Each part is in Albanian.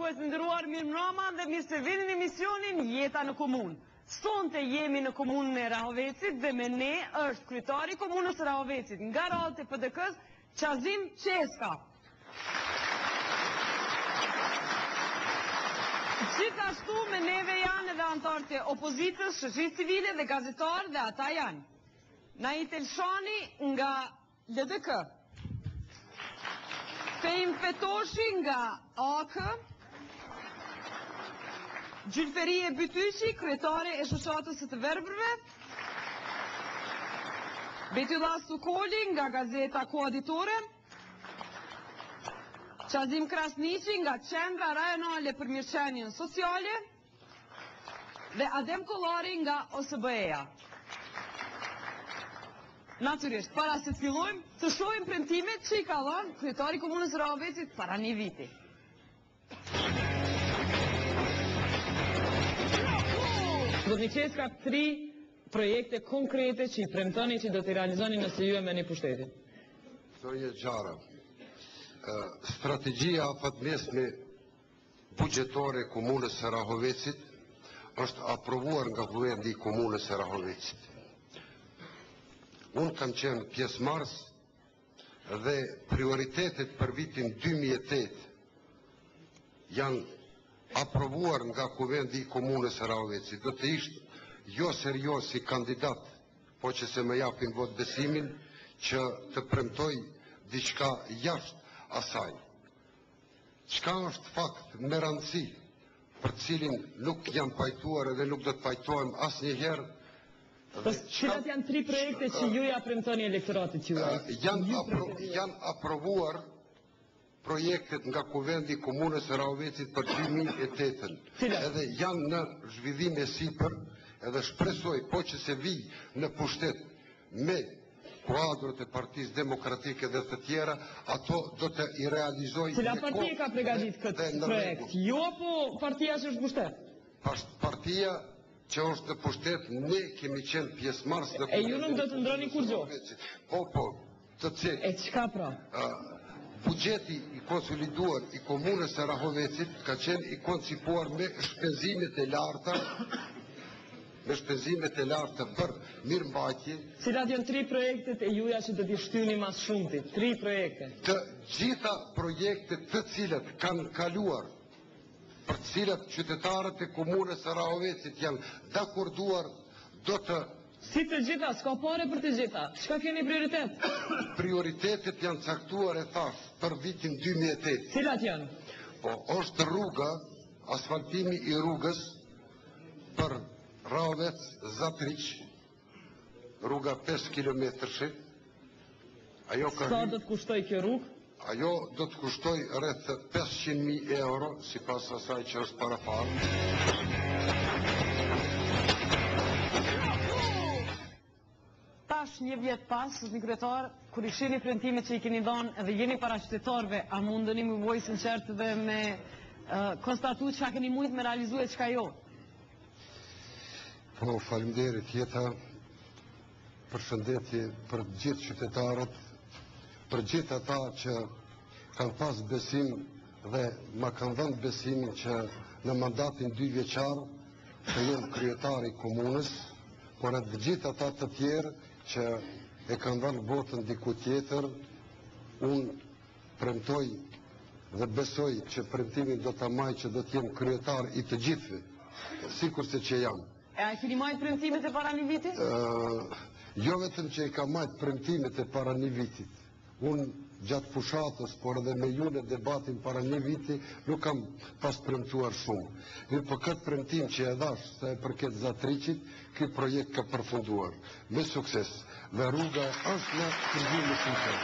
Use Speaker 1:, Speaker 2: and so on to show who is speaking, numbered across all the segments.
Speaker 1: shikues të nderuar, mirëmbrëma dhe mirë se vini në emisionin Jeta në Komunë. Sonte jemi në komunën e Rahovecit dhe me ne është kryetari i komunës së Rahovecit nga radhët e PDK-s, Qazim Qeska. Gjithashtu me neve janë edhe anëtarët e opozitës, shoqërisë civile dhe gazetarë dhe ata janë Nait Elshani nga LDK, Fejm Fetoshi nga AK, Gjylferie Bytyqi, kryetare e shoqatës së të verbërve, Betyllah Sukoli nga gazeta Koaditore, Qazim Krasniqi nga Qendra Rajonale për Mirëqenien Sociale dhe Adem Kollari nga OSBE-ja. Natyrisht, para se të fillojmë, të shohim premtimet që i ka dhënë kryetari i komunës së Rahovecit para një viti. Zotni Qeska, 3 projekte konkrete që i premtoni që do t'i realizoni nëse ju e merrni pushtetin.
Speaker 2: Zonja Xhara, strategjia fatmesme buxhetore e komunës së Rahovecit është aprovuar nga Kuvendi i komunës së Rahovecit. Unë kam qenë pjesëmarrës dhe prioritetet për vitin 2008 janë aprovuar nga Kuvendi i komunës së Rahovecit. Do të ishte jo serioz si kandidat, po që se më japin vot besimin që të premtoj diçka jashtë asaj. Çka është fakt me rëndësi, për cilin nuk jam pajtuar edhe nuk do të pajtohem asnjëherë.
Speaker 1: Cilat janë 3 projekte që ju ja premtoni elektoratit juaj?
Speaker 2: Janë aprovuar projektet nga Kuvendi i komunës së Rahovecit për 2008. Edhe janë në zhvillim e sipër, edhe shpresoj po që se vi në pushtet me kuadrët e Partisë Demokratike dhe të tjera, ato do të i realizoj.
Speaker 1: Cila parti ka përgatitur këtë projekt? Ju apo partia që është pushtet?
Speaker 2: Partia që është në pushtet, ne kemi qenë pjesëmarrës në...
Speaker 1: E ju nuk do të ndroni kur gjo?
Speaker 2: Po, të cilë...
Speaker 1: E çka pra?
Speaker 2: Buxheti i konsoliduar i komunës së Rahovecit ka qenë i koncipuar me shpenzimet e larta për mirëmbajtje.
Speaker 1: Cilat janë 3 projektet e juja që do t'i shtyni mas shumti? 3 projekte.
Speaker 2: Të gjitha projektet të cilat kanë kaluar, për të cilat qytetarët e komunës së Rahovecit janë dakorduar, do të...
Speaker 1: Si të gjitha, s'ka pare për të gjitha. Çka keni prioritet?
Speaker 2: Prioritetet janë caktuar e thash për vitin 2008.
Speaker 1: Cilat janë?
Speaker 2: Po, është rruga, asfaltimi i rrugës për Rahovec-Zatriq, rruga 5 kilometrësh.
Speaker 1: Sa do të kushtoj kjo rrugë?
Speaker 2: Ajo do të kushtoj rreth 500.000 euro, si pas asaj që është parafal.
Speaker 1: Tash një vjet pas, një kryetar, kur i shihni premtimet që i keni dhënë edhe jeni para qytetarëve, a mundeni me vojë sinqert dhe me konstatuar çka keni mujt me realizuar çka jo?
Speaker 2: Po, faleminderit Jeta. Përshëndetje për gjithë qytetarët, për gjithë ata që kanë pas besim dhe ma kanë dhënë besimin që në mandatin 2 vjeçar të jem kryetari i komunës, por edhe gjithë ata të tjerë që e kanë dhënë votën diku tjetër, unë premtoj dhe besoj që premtimin do ta maj që do të jem kryetar i të gjithëve, sikurse që jam.
Speaker 1: E a keni majt premtimet e para një viti?
Speaker 2: Jo vetëm që i ka majt premtimet e para një vitit. Unë gjatë fushatës, por edhe me ju në debatin para një viti, nuk kam pas premtuar shumë. Mirë për këtë premtim që e dhash, sa e përket Zatriqit, këtë projekt ka përfunduar. Me sukses. Dhe rruga është në këndime sinqer.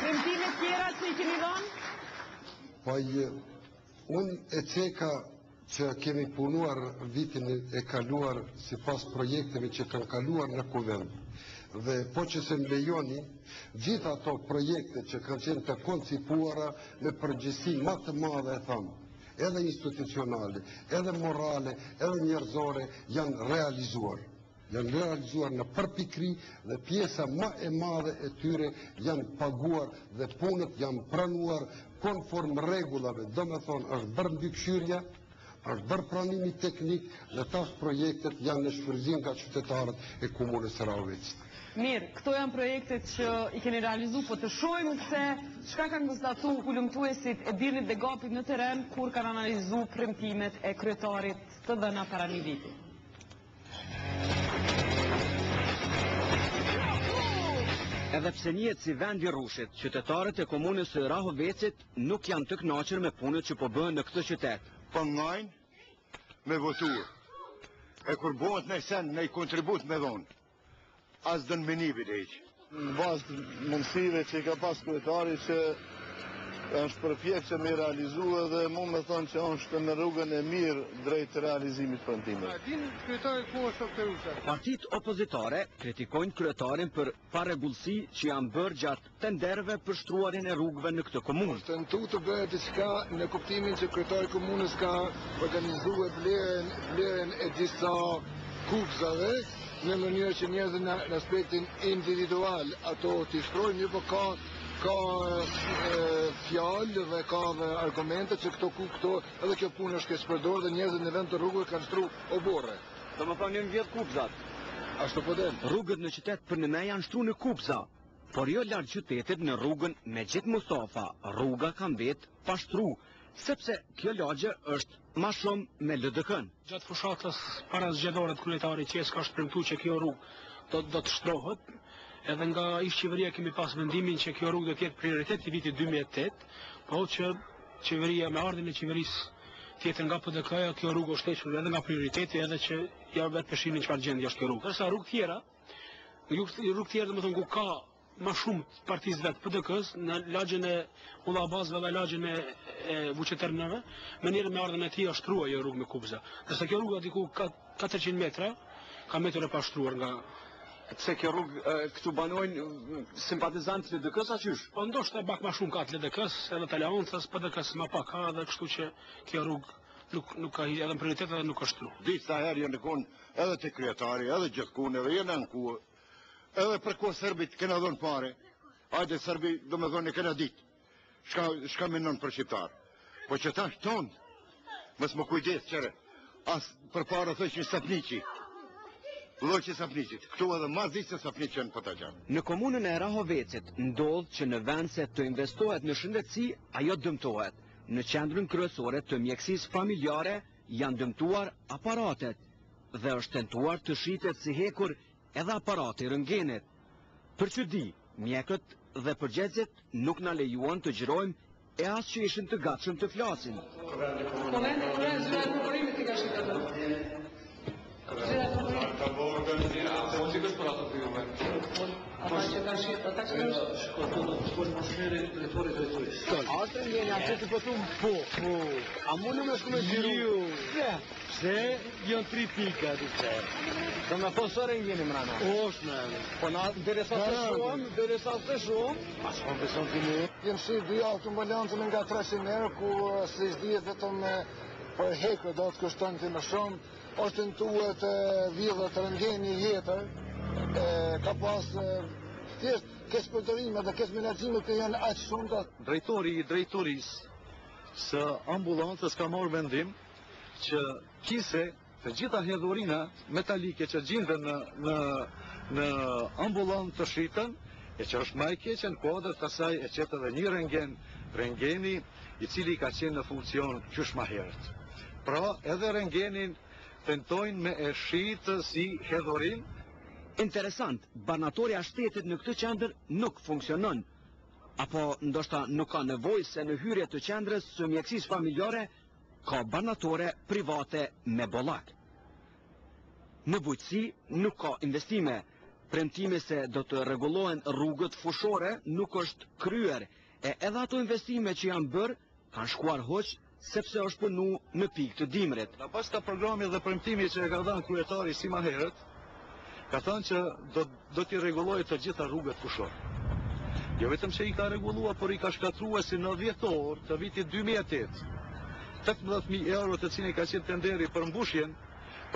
Speaker 1: Premtime tjera që i keni dhënë?
Speaker 2: Po, unë e ceka që kemi punuar vitin e kaluar si pas projekteve që kanë kaluar në kuvend. Dhe po që se më lejoni, gjitha ato projekte që kanë qenë të koncipuara me përgjegjësi më të madhe, e thamë, edhe institucionale, edhe morale, edhe njerëzore, janë realizuar. janë realizuar në përpikri dhe pjesa më e madhe e tyre janë paguar dhe punët janë pranuar konform rregullave, domethënë është bërë mbikëqyrja, është bërë pranimi teknik dhe tash projektet janë në shfrytëzim nga qytetarët e komunës së Rahovecit.
Speaker 1: Mirë, këto janë projektet që i keni realizu, po të shojmë se çka kanë konstatu hulumtuesit e Dirnit dhe Gapit në teren kur kanë analizu premtimet e kryetarit të dhëna para një viti.
Speaker 3: Edhe pse njihet si vend i rrushit, qytetarët e komunës së Rahovecit nuk janë të kënaqur me punët që po bëhen në këtë qytet.
Speaker 4: Po ngajnë me votuar. E kur bëhet në sen, në i kontribut me dhonë. As dënë me një videq.
Speaker 5: Në bazë të mundësive që i ka pas kryetari që është përpjek që me realizua dhe mu me thonë që është në rrugën e mirë drejt realizimit premtimeve.
Speaker 3: Partit opozitare kritikojnë kryetarin për parregullsi që janë bërë gjatë tenderëve për shtruarin e rrugëve në këtë komunë.
Speaker 5: Tentu të bëhet diçka në kuptimin që kryetari komunës ka organizuar blerjen e disa kupzave në mënyrë që njerëzit në aspektin individual ato t'i shtrojnë, një po ka fjalë dhe ka argumente që këto edhe kjo punë është keq përdorur dhe njerëzit në vend të rrugëve kanë shtruar oborre.
Speaker 3: Domethënë janë vjet kupzat.
Speaker 5: Ashtu po del.
Speaker 3: Rrugët në qytet për në me janë shtruar në kupza, por jo larg qytetit në rrugën Mexhit Mustafa, rruga ka mbet pa shtruar, sepse kjo lagje është ma shumë me LDK-n.
Speaker 6: Gjatë fushatës para zgjedhore të kryetarit qes ka shpremtuar që kjo rrugë do të shtrohet, edhe nga ish qeveria kemi pas vendimin që kjo rrugë do të jetë prioritet i vitit 2008, po që qeveria me ardhin e qeverisë tjetër nga PDK-ja kjo rrugë është hequr edhe nga prioriteti edhe që ja vetë peshinin çfarë gjendje është kjo rrugë. Ndërsa rrugë tjera domethënë ku ka ma shumë partisë vetë PDK-s në lagjen e Ullabazëve dhe lagjen e Vuqetërnëve, mënyrë me ardhen e tij është shtruar jo rrugë me kupza. Ndërsa kjo rrugë diku ka 400 metra, ka metër e pa shtruar nga.
Speaker 3: Pse kjo rrugë këtu banojnë simpatizantë të LDK-s a qysh?
Speaker 6: Po ndoshta bak ma shumë ka të LDK-s, edhe të Aleancës, PDK-s ma pak ka, dhe kështu që kjo rrugë nuk ka edhe në prioritet edhe nuk ka shtruar.
Speaker 4: Disa herë janë konë edhe të kryetari, edhe gjithkune, edhe janë në kuë. Edhe për kohë Serbit kena dhonë pare, ajde Serbi do me dhonë e kena ditë, shka menon për shqiptarë. Po që ta shtonë, mësë më kujdes qëre, asë për para thëjsh një sapniqi, loqë sapniqit, këtu edhe ma zisë se sapniqën për ta qanë.
Speaker 3: Në komunën e Rahovecit ndodh që në vend se të investohet në shëndetësi, ajo dëmtohet. Në qendrën kryesore të mjekësisë familjare janë dëmtuar aparatet dhe është tentuar të shitet si hekur edhe aparati rëngenit. Për që di, mjekët dhe përgjegjet nuk na lejuan të gjirojmë e as që ishin të gatshëm të flasin.
Speaker 7: Atë njeni atë të pëtum po, a mu në me shkume gjiru? Pse janë 3 pika të të. Do me thonë sërë njeni mrana? Osh me. Po na derisa të shumë, as po beson të një.
Speaker 5: Jem shi 2 autombalancën nga 300 euro ku se s'dihet vetëm për hekë do të kushton të më shumë. Është tentuar të vjedhë të rëngeni jetër, ka pas thjesht kes përdorime dhe kes menaxhime që janë aq shumë të.
Speaker 8: Drejtori i drejtorisë së ambulancës ka marrë vendim që kise të gjitha hedhurina metalike që gjenden në ambulancë të shiten, e që është më e keqe në kuadër të asaj e qetë edhe një rengeni i cili ka qenë në funksion qysh më herët. Pra edhe rengenin tentojnë me e shitë si hedhurin.
Speaker 3: Interesant, banatorja shtetit në këtë qendër nuk funksionon. Apo ndoshta nuk ka nevojë se në hyrje të qendrës së mjekësisë familjare ka banatore private me bollak. Në bujqësi nuk ka investime. Premtimi se do të rregullohen rrugët fushore nuk është kryer, e edhe ato investime që janë bërë kanë shkuar hoq sepse është punu në pikë të dimrit.
Speaker 8: Në pas ka programi dhe premtimi që e ka dhënë kryetari si më herët, ka thënë që do t'i rregullojë të gjitha rrugët fushore. Jo vetëm që i ka rregullua, por i ka shkatruar si në dhjetor të vitit 2008, 18.000 euro të cilin ka qenë tenderi për mbushjen,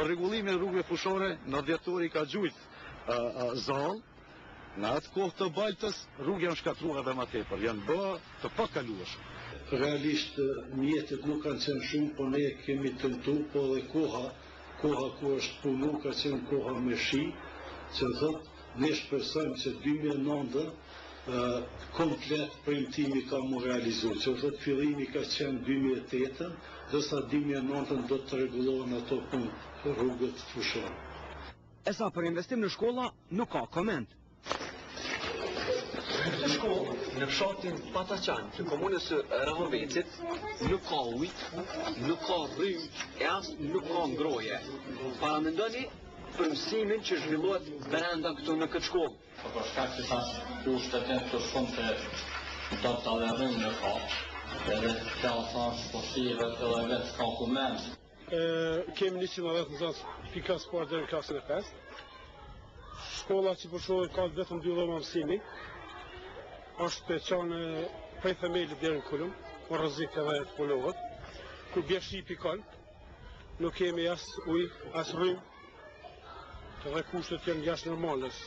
Speaker 8: për rregullimin e rrugëve fushore, në dhjetori ka gjujt zall, në atë kohë të Baltës, rrugë janë shkatruar edhe më tepër, janë bë të pakalueshme.
Speaker 9: Realisht mjetet nuk kanë qenë shumë, po ne kemi tentu, po dhe koha ku është punu ka qenë koha me shi, që thot, ne shpresojmë që 2009 komplet premtimi ka mu realizu, që thot fillimi ka qenë 2008, dhe sa 2009 do të rregullohen ato punë rrugët fushore.
Speaker 3: E sa për investim në shkolla, nuk ka koment. Në shkollë, në fshatin Pataqan, të komunës së Rahovecit, nuk ka ujë, nuk ka rrymë, e as nuk ka ngroje. Para mendoni për mësimin që zhvillohet brenda këtu në këtë shkollë.
Speaker 10: Për shkak që tash kushtet e të shumë që do të alerojnë në ka, edhe klasa është positive edhe vetë s'ka kument.
Speaker 6: Kemi 110 nxënës pikas parë deri në klasën e 5. Shkolla që përshohet ka vetëm 2 dhoma mësimi. Është qanë prej themelit deri në kulum, më rrezik edhe të punohet. Kur bje shi pikon, nuk kemi as ujë, as rrymë, edhe kushtet janë jashtë normales.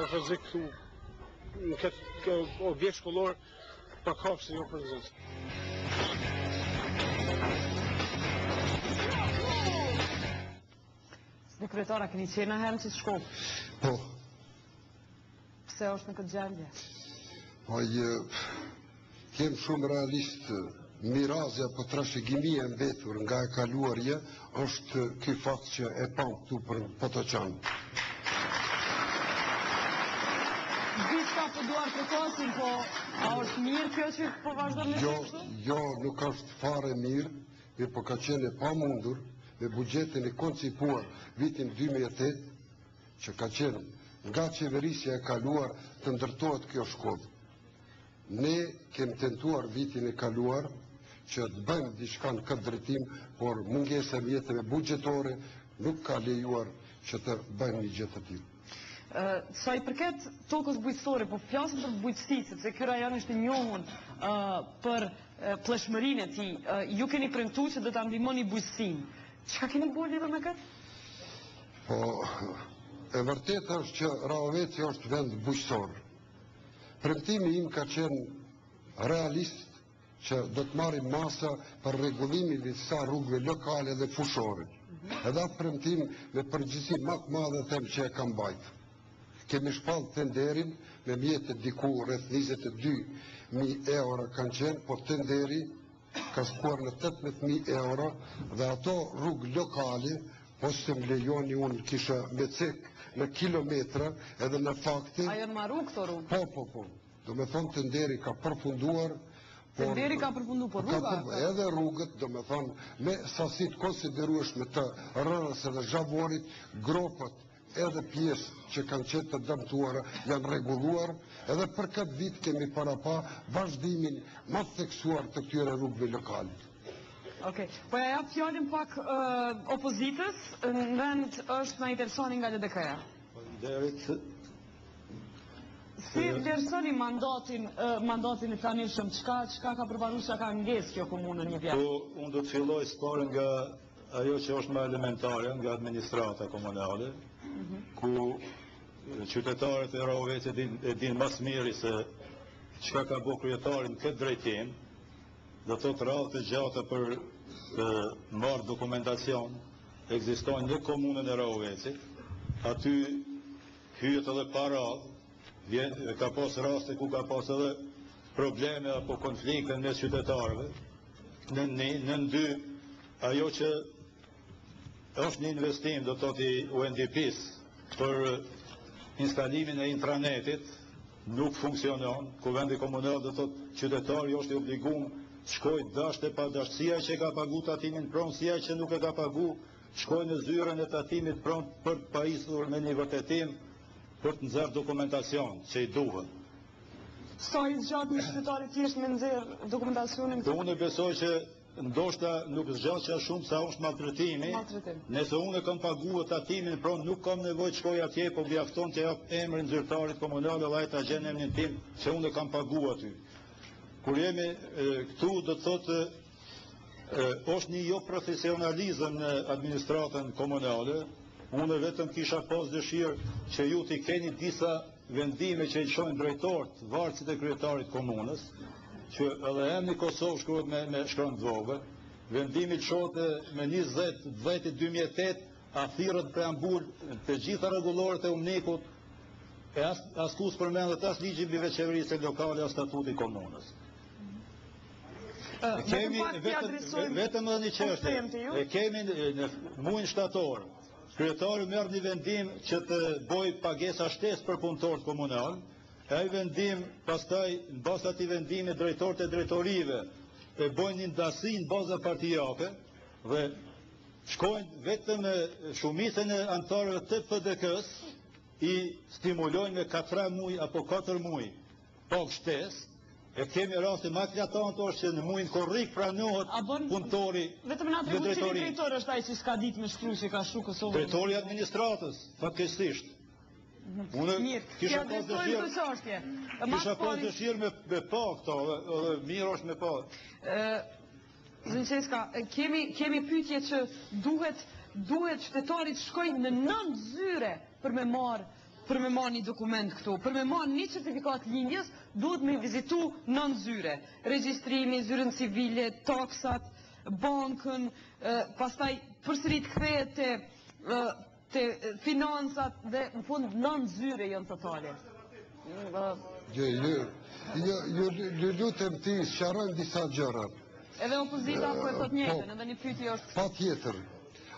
Speaker 6: Është rrezik këtu në këtë objekt shkollor për kafshë jo për nxënës.
Speaker 1: Në kryetara, keni qenë herën që të shkollë?
Speaker 2: Po.
Speaker 1: Pse është në këtë gjendje?
Speaker 2: Kem shumë realisht mirazja për trashëgimia e mbetur nga e kaluarja është ky fakt që e pam këtu për Pataqan.
Speaker 1: Diçka po duar përkosin, po a është mirë kjo që po vazhdon me kështu?
Speaker 2: Jo, nuk është fare mirë, po ka qenë e pamundur me buxhetin e koncipuar vitin 2008 që ka qenë nga qeverisja e kaluar të ndërtohet kjo shkollë. Ne kemi tentuar vitin e kaluar që të bëjmë diçka në këtë drejtim, por mungesa e mjeteve buxhetore nuk ka lejuar që të bëjmë një gjë të tillë.
Speaker 1: Sa i përket tokës bujqësore, po flasim për bujqësi, sepse ky rajon është i njohur për plleshmërinë e tij. Ju keni premtuar që do ta ndihmoni bujqësinë. Çka keni bërë lidhur me këtë?
Speaker 2: Po, e vërtetë është që Rahoveci është vend bujqësor. Premtimi im ka qenë realist që do të marrim masa për rregullimin e disa rrugëve lokale dhe fushore. Edhe atë premtim me përgjegjësi më të madhe them që e kam mbajtur. Kemi shpallë tenderin me mjetet diku rreth 22.000 euro kanë qenë, po tenderi ka shkuar në 18.000 euro dhe ato rrugë lokale, po se më lejoni unë kisha me cek në kilometra edhe në fakti...
Speaker 1: A janë marru këto rrugë?
Speaker 2: Po. Do me thonë tenderi ka përfunduar...
Speaker 1: Tenderi ka përfundu, po rruga?
Speaker 2: Edhe rrugët, do me thonë, me sasit konsiderueshme të rrës edhe zhavorit, gropët edhe pjesë që kanë qenë të dëmtuara janë rregulluar, edhe për këtë vit kemi para pa vazhdimin më theksuar të këtyre rrugëve lokale.
Speaker 1: Okej, po ja jap fjalën pak opozitës, në vend është na interesoni nga LDK-ja. Si vlerësoni mandatin e tanishëm, çka ka përparuar, çka ka ngesë kjo komunë një vit?
Speaker 11: Po, unë do të filloj sporën nga ajo që është më elementare, nga administrata komunale, ku qytetarët e Rahovecit e din mas miri se çka ka bëu kryetari në këtë drejtim, do të thotë radhë të gjata për të marrë dokumentacion, ekzistojnë në komunën e Rahovecit, aty hyet edhe para, ka pas raste ku ka pas edhe probleme apo konflikte mes qytetarëve, në dy, ajo që është një investim, do të thotë i UNDP-s, për instalimin e intranetit, nuk funksionon, ku vendi komunal do të thotë qytetari është i obliguar shkoj dashte pa dashtësia që ka pagu tatimin pronësia që nuk e ka pagu, shkoj në zyrën e tatimit pronë për të pajisur me një vërtetim për të nxjerrë dokumentacion që i duhet.
Speaker 1: Sa i zgjatë një qytetari thjesht me nxjerrë dokumentacionin?
Speaker 11: Unë besoj që ndoshta nuk zgjatë që shumë sa është maltretimi. Nëse unë kam paguar tatimin pronë, nuk kam nevojë të shkoj atje, po mjafton të jap emrin zyrtarit komunal dhe ai ta gjen emrin tim që unë kam paguar aty. Kur jemi këtu, do të thotë është një jo profesionalizëm në administratën komunale. Unë vetëm kisha pas dëshirë që ju t'i keni disa vendime që i qojnë drejtorët, varësit e kryetarit komunës, që edhe emni Kosovë shkruhet me shkron të vogël, vendimi qote me 20/10/2008, a thirët preambul të gjitha rregulloret e umnikut, e as kus përmendet as ligji mbi veçeverisë lokale, as statuti komunës. Vetëm edhe një çështje. Kemi në muajin shtator, kryetari merr një vendim që të bëj pagesa shtesë për punëtorët komunal. Ai vendim, pastaj në bazë atij vendimi drejtorët e drejtorive e bojnë një ndasi në baza partijake dhe shkojnë vetëm me shumicën e anëtarëve të PDK-s i stimulojnë me 4 muaj apo 4 muaj pagë shtesë. E kemi raste më eklatante që në muajin korrik pranohet punëtori
Speaker 1: vetëm na tregon cili drejtor është ai që s'ka ditë me shkruaj që ka shku Kosovën.
Speaker 11: Drejtori i administratës, fatkeqësisht. Unë kisha pas dëshirë me pa këto, edhe mirë është me pa.
Speaker 1: Zënqeska, kemi pyetje që duhet qytetarit shkojnë në 9 zyre për me marrë një dokument këtu, për me marrë një certifikat lindjes, duhet me vizitu 9 zyre. Regjistrimi, zyrën civile, taksat, bankën, pastaj përsërit kthehet te finansat dhe në fund 9 zyre janë totale.
Speaker 2: Ju lutem ti sqarojmë disa gjëra.
Speaker 1: Edhe opozita po e thot njëjtën, edhe një pyetje është.
Speaker 2: Patjetër.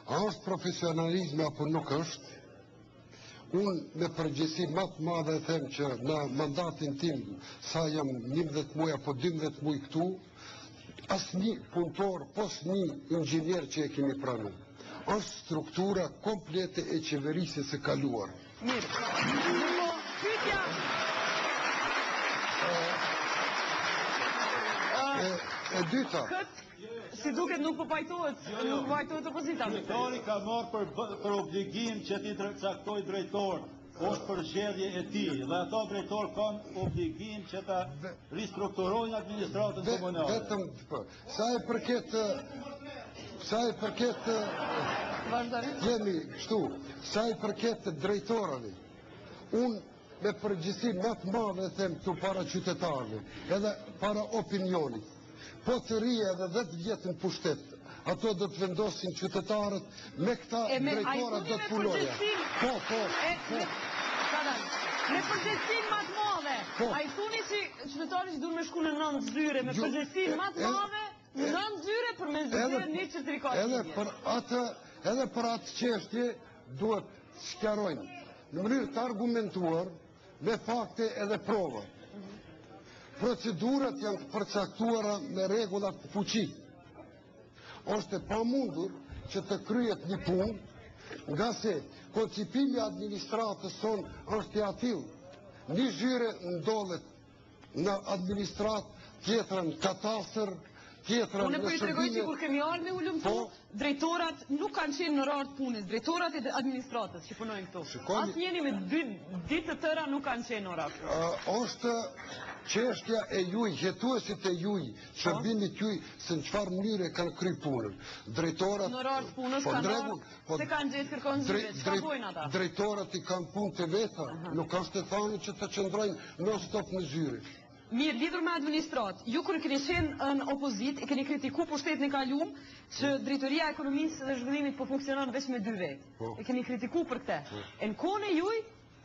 Speaker 2: A është profesionalizmi apo nuk është? Unë me përgjësi më të madhe them që në mandatin tim, sa jam 11 muaj apo 12 muaj këtu, asë një punëtor, pos një inxhinier që e kemi pranu. Është struktura komplete e qeverisjes së kaluar.
Speaker 1: Mirë. Pyetja.
Speaker 2: E dyta.
Speaker 1: Si duket nuk po pajtohet opozita.
Speaker 11: Kryetari ka marrë për obligim që ti caktoj drejtor, është përgjedhje e tij dhe ata drejtor kanë obligim që ta ristrukturojnë administratën komunale.
Speaker 2: Vetëm sa e përket jemi kështu, sa e përket drejtorave, unë me përgjithësi më të madhe them këtu para qytetarëve, edhe para opinionit. Po të rije edhe 10 vjetë në pushtet, ato do të vendosin qytetarët me këta drejtorat do të punoja.
Speaker 1: Me përgjithësin më të madhe, a i thuni që qytetarët që duhet me shku në 9 zyre, me përgjithësin më të madhe, në 9 zyre për me zyre një certifikat linje.
Speaker 2: Edhe për atë qeshtje duhet sqarojnë, në mënyrë të argumentuar, me fakte edhe prova. Procedurat janë përcaktuara me rregullat fuqi. Është e pamundur që të kryet një punë, nga se koncipimi administratës son është i atill. Një zyre ndodhet në administratë, tjetrën katastër, tjetrën
Speaker 1: Unë
Speaker 2: në
Speaker 1: po i tregoj që kur kemi ardhur me ulëm këtu, drejtorat nuk kanë qenë në rart punës, drejtorat e administratës që punojnë këtu. Asnjëri me 2 ditë të tëra nuk kanë qenë në rart.
Speaker 2: Është çështja e juj, jetuesit e juj, shërbimit juj, se në çfarë mënyre kanë kry punën. Drejtorat
Speaker 1: në rart punës kanë se kanë gjetë kërkon zyre, çka bojnë ata?
Speaker 2: Drejtorat i kanë punë të veta, nuk kanë të thënë që të qëndrojnë non stop në zyre.
Speaker 1: Mirë, lidhur me administrat, ju kërë keni qenë në opozit, e keni kritiku pushtetin e kaluam që drejtoria e ekonomisë dhe zhvillimit po funksionon veç me 2 vetë. E keni kritiku për këte. E në kone juj,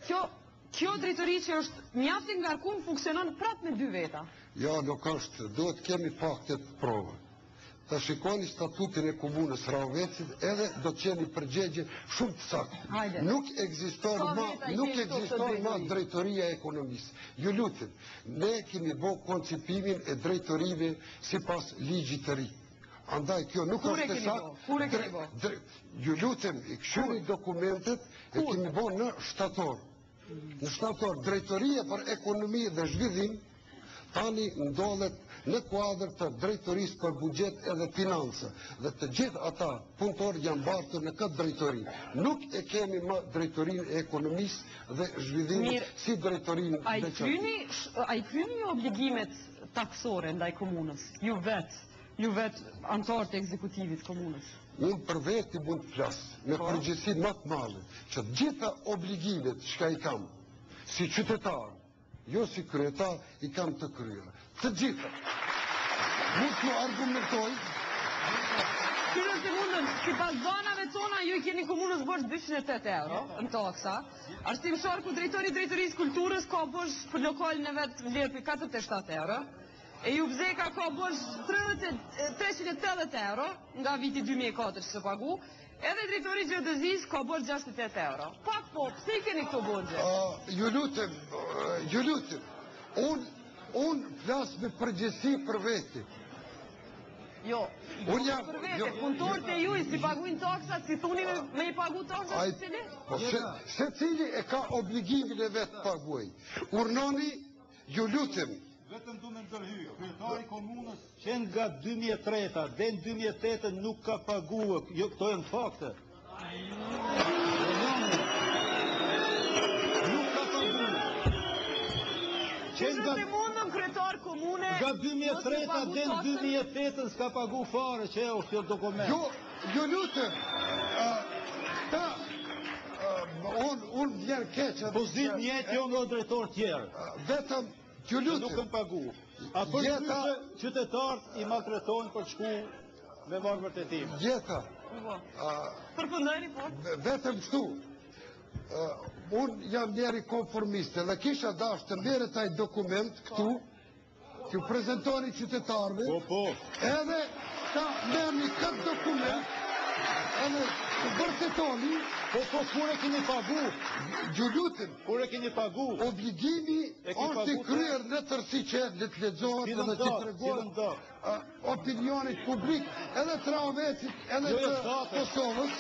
Speaker 1: kjo drejtori që është mjafti ngarkuar funksionon prapë me 2 veta.
Speaker 2: Ja, nuk është, duhet kemi faktet prova. Të shikoni statutin e komunës Rahovecit, edhe do të qeni përgjegje shumë të saktë. Nuk ekziston ma drejtoria e ekonomisë. Ju lutem, ne kemi bo koncipimin e drejtorive si pas ligjit të ri. Andaj kjo nuk është të saktë. Ju lutem, i këshyri dokumentet e kemi bo në shtator. Në shtator, drejtoria për ekonomi dhe zhvillim, tani ndodhet në kuadrë të drejtorisë për buxhet edhe financë, dhe të gjithë ata punëtorë janë bartur në këtë drejtori. Nuk e kemi më drejtorinë e ekonomisë dhe zhvillimit si drejtorinë
Speaker 1: veçantë. A i kryni obligimet taksore ndaj komunës, ju vetë, ju vetë antarët e ekzekutivit komunës?
Speaker 2: Unë për veti mund të flasë, me përgjithësi më të madhe, që gjitha obligimet që i kam, si qytetar, jo si kryetar, i kam të kryera. Të gjitha. Mund të argumentoj.
Speaker 1: Kërë se mundën, si pas banave tona, ju i keni komunës bosh 208 euro, në taksa. Arsim Sharku, drejtori drejtorisë kulturës, ka bosh për lokalin e vetë vlerë për 47 euro. E ju Bzeka ka bosh 380 euro, nga viti 2004 që se pagu. Edhe drejtori Gjëdëzis ka bosh 68 euro. Pak po, pse i keni këto borgje?
Speaker 2: Ju lutem, unë flasë me përgjithësi për veti.
Speaker 1: Jo, për vete, punëtorët e ju si paguin taksat, si thuni me i pagu taksat të cili?
Speaker 2: Se cili e ka obligimin e vetë paguaj. Urnoni, ju lutem.
Speaker 11: Vetëm du me ndërhyë, kryetari komunës që nga 2003-a, dhe në 2008 nuk ka paguë, jo këto e në fakte. Nuk ka paguë.
Speaker 1: Që se mundëm kryetar komune...
Speaker 11: Nga 2003-a dhe në 2008 s'ka pagu fare, që e është kjo dokument.
Speaker 2: Ju lutem, unë vjerë keqë...
Speaker 11: Po zit njëtë jo nga drejtor tjerë.
Speaker 2: Vetëm, ju lutem.
Speaker 11: Nuk në pagu. A për shkyshe qytetarët i maltretojnë për shku me marrë vërtetim.
Speaker 2: Jeta.
Speaker 1: Përfundojni, po.
Speaker 2: Vetëm shtu. Unë jam njeri konformiste dhe kisha dash të mere taj dokument këtu, që prezentoni qytetarëve, edhe ta merni këtë dokument, edhe të vërtetoni,
Speaker 11: po kur e keni pagu?
Speaker 2: Gjullutin,
Speaker 11: kur e keni pagu?
Speaker 2: Obligimi është të kryer në tërsi që në të ledzohet edhe të tregohet opinionit publik, edhe të Rahovecit, edhe të Kosovës.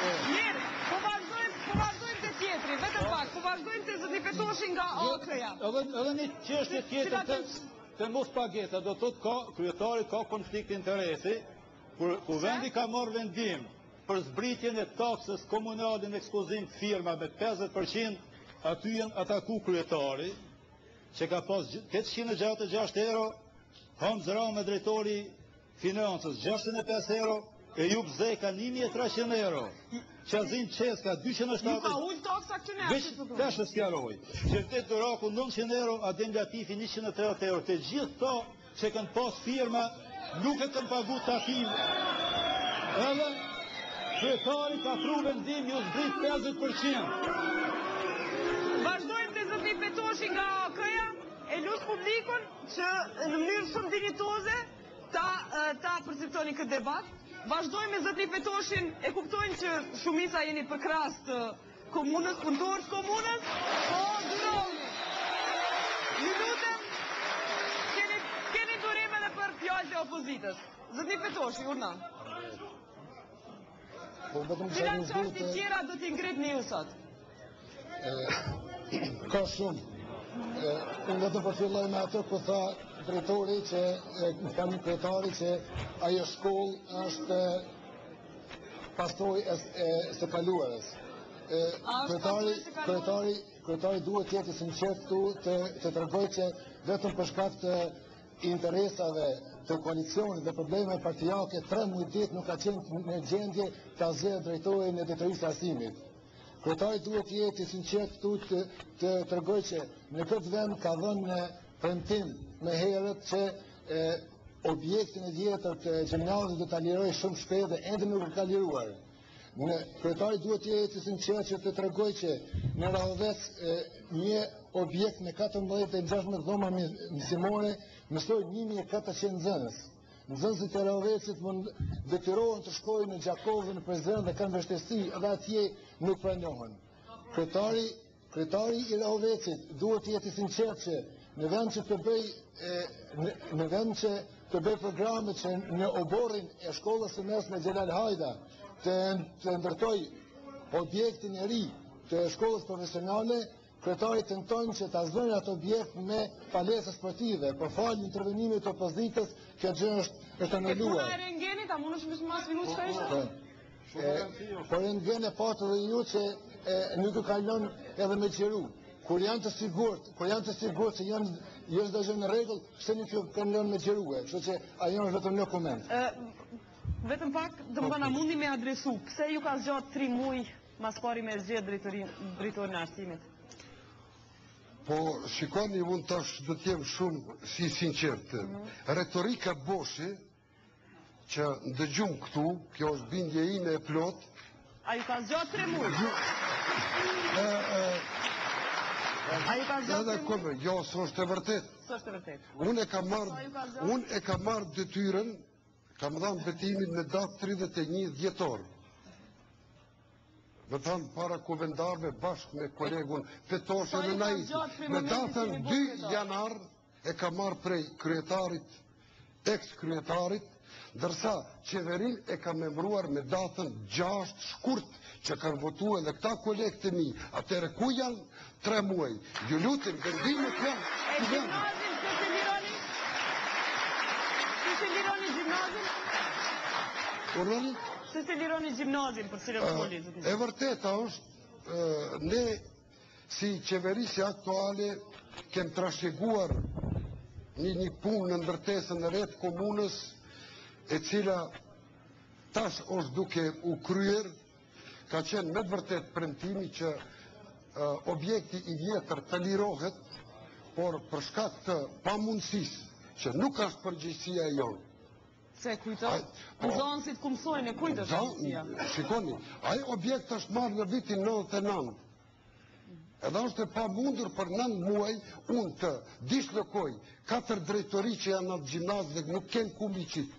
Speaker 1: Mirë, po vazhdojmë të tjetëri, vetëm pak, po vazhdojmë të zëti Petoshin nga AKJ-ja.
Speaker 11: Edhe një qështje tjetër të mos pageta, do të ka, kryetari ka konflikt interesi, ku vendi ka marrë vendim për zbritjen e taksës komunale në ekspozim të firma me 50%, aty janë ataku kryetari, që ka pas 866 euro, Hamz Rame drejtori financës 65 euro, e ju Bzeka 1300 euro, Qazin Qeska 270 euro.
Speaker 1: Ju ka ullë taksa këtë në
Speaker 11: ashtë të përë. Vesh të skjaroj. Qërtet Duraku 900 euro, Adem Latifi 130 euro. Të gjithë to që kanë pas firma, nuk e kanë pagu takim. Edhe, kryetari ka pru vendim ju zbrit 50%.
Speaker 1: Vazhdojmë të zëti Petoshin nga AKJ-ja, e lusë publikun që në mënyrë shumë dinitoze ta përciptoni këtë debat. Vazhdojmë me zëti Petoshin, e kuptojnë që shumica jeni për krahas të komunës, punëtorës komunës, po duroni. Ju lutem, keni durim edhe për fjalët e opozitës. Zëti Petoshi, urna. Cilat çështje tjera do t'i ngritni ju sot?
Speaker 5: Ka shumë. Unë vetëm po filloj me atë ku tha drejtori që kam kryetari që ajo shkollë është pasoj së kaluarës. Kryetari duhet jetë i sinqert këtu të tregoj që vetëm për shkak të interesave të koalicionit dhe probleme partijake 3 muaj ditë nuk ka qenë në gjendje ta zgjedhë drejtorin e drejtorisë arsimit. Kryetari duhet jetë i sinqert këtu të tregoj që në këtë vend ka dhënë premtim me herët që objektin e vjetër të gjimnazit do ta liroj shumë shpejt dhe ende nuk ka liruar. Kryetari duhet jetë i sinqert që të tregoj që në Rahovec një objekt me 14 dhe 16 dhoma mësimore mësoj 1400 nxënës. Nxënësit e Rahovecit mund detyrohen të shkojnë në Gjakovë dhe në Prizren dhe kanë vështirësi edhe atje nuk pranohen. Kryetari i Rahovecit duhet jetë i sinqert që në vend që të bëj programe që në oborrin e shkollës së mesme Xhelal Hajda të ndërtoj objektin e ri të shkollës profesionale, kryetari tentojnë që ta zënë atë objekt me palesë sportive, për fal intervenimit të opozitës, kjo gjë është anuluar.
Speaker 1: Puna e Rengenit, a mundesh më mas minut shpejt?
Speaker 5: Po Rengen e patë dhe ju që nuk u kalon edhe me qiru. kur janë të sigurt se janë çdo gjë në rregull, pse nuk ju kanë lënë me xherue. Kështu që ajo është vetëm një koment.
Speaker 1: Vetëm pak, domethënë mundi me adresu, pse ju ka zgjatë 3 muaj mas pari me zgjedh drejtorin e arsimit?
Speaker 2: Po, shikoni, unë tash do t'jem shumë si sinqert. Retorika Boshi, që ndëgjum këtu, kjo është bindje ime e plot.
Speaker 1: A ju ka zgjatë 3 muaj? A ju ka zgjatë 3 muaj?
Speaker 2: Jo, s'është e vërtet.
Speaker 1: S'është e vërtet.
Speaker 2: Unë e kam marrë detyrën, kam dhënë betimin me datë 31 dhjetor. Me thamë para kuvendarve bashkë me kolegun Petoshe në Naiti. Me datën 2 janar e ka marrë prej kryetarit, eks-kryetarit, ndërsa qeverin e ka memruar me datën 6 shkurt që kanë votu edhe këta kolegë të mi. Atere ku janë 3 muaj? Ju lutim, vendimet janë.
Speaker 1: E gjimnazin, që se lironi? Që se lironi gjimnazin?
Speaker 2: Urani?
Speaker 1: Se se lironi gjimnazin për cilën folin?
Speaker 2: E vërteta është, ne si qeverisje aktuale kem trashëguar një punë në ndërtesën e ret komunës, e cila tash është duke u kryer, ka qenë me vërtet premtimi që objekti i vjetër të lirohet, por për shkak të pamundësisë që nuk është përgjegjësia e jonë.
Speaker 1: Se kujto? Nxënësit ku mësojnë e kujto është përgjegjësia?
Speaker 2: Shikoni, ai objekt është marrë në vitin 99. Edhe është e pamundur për 9 muaj unë të dislokoj 4 drejtori që janë atë gjimnaz dhe nuk kenë ku mi qitë.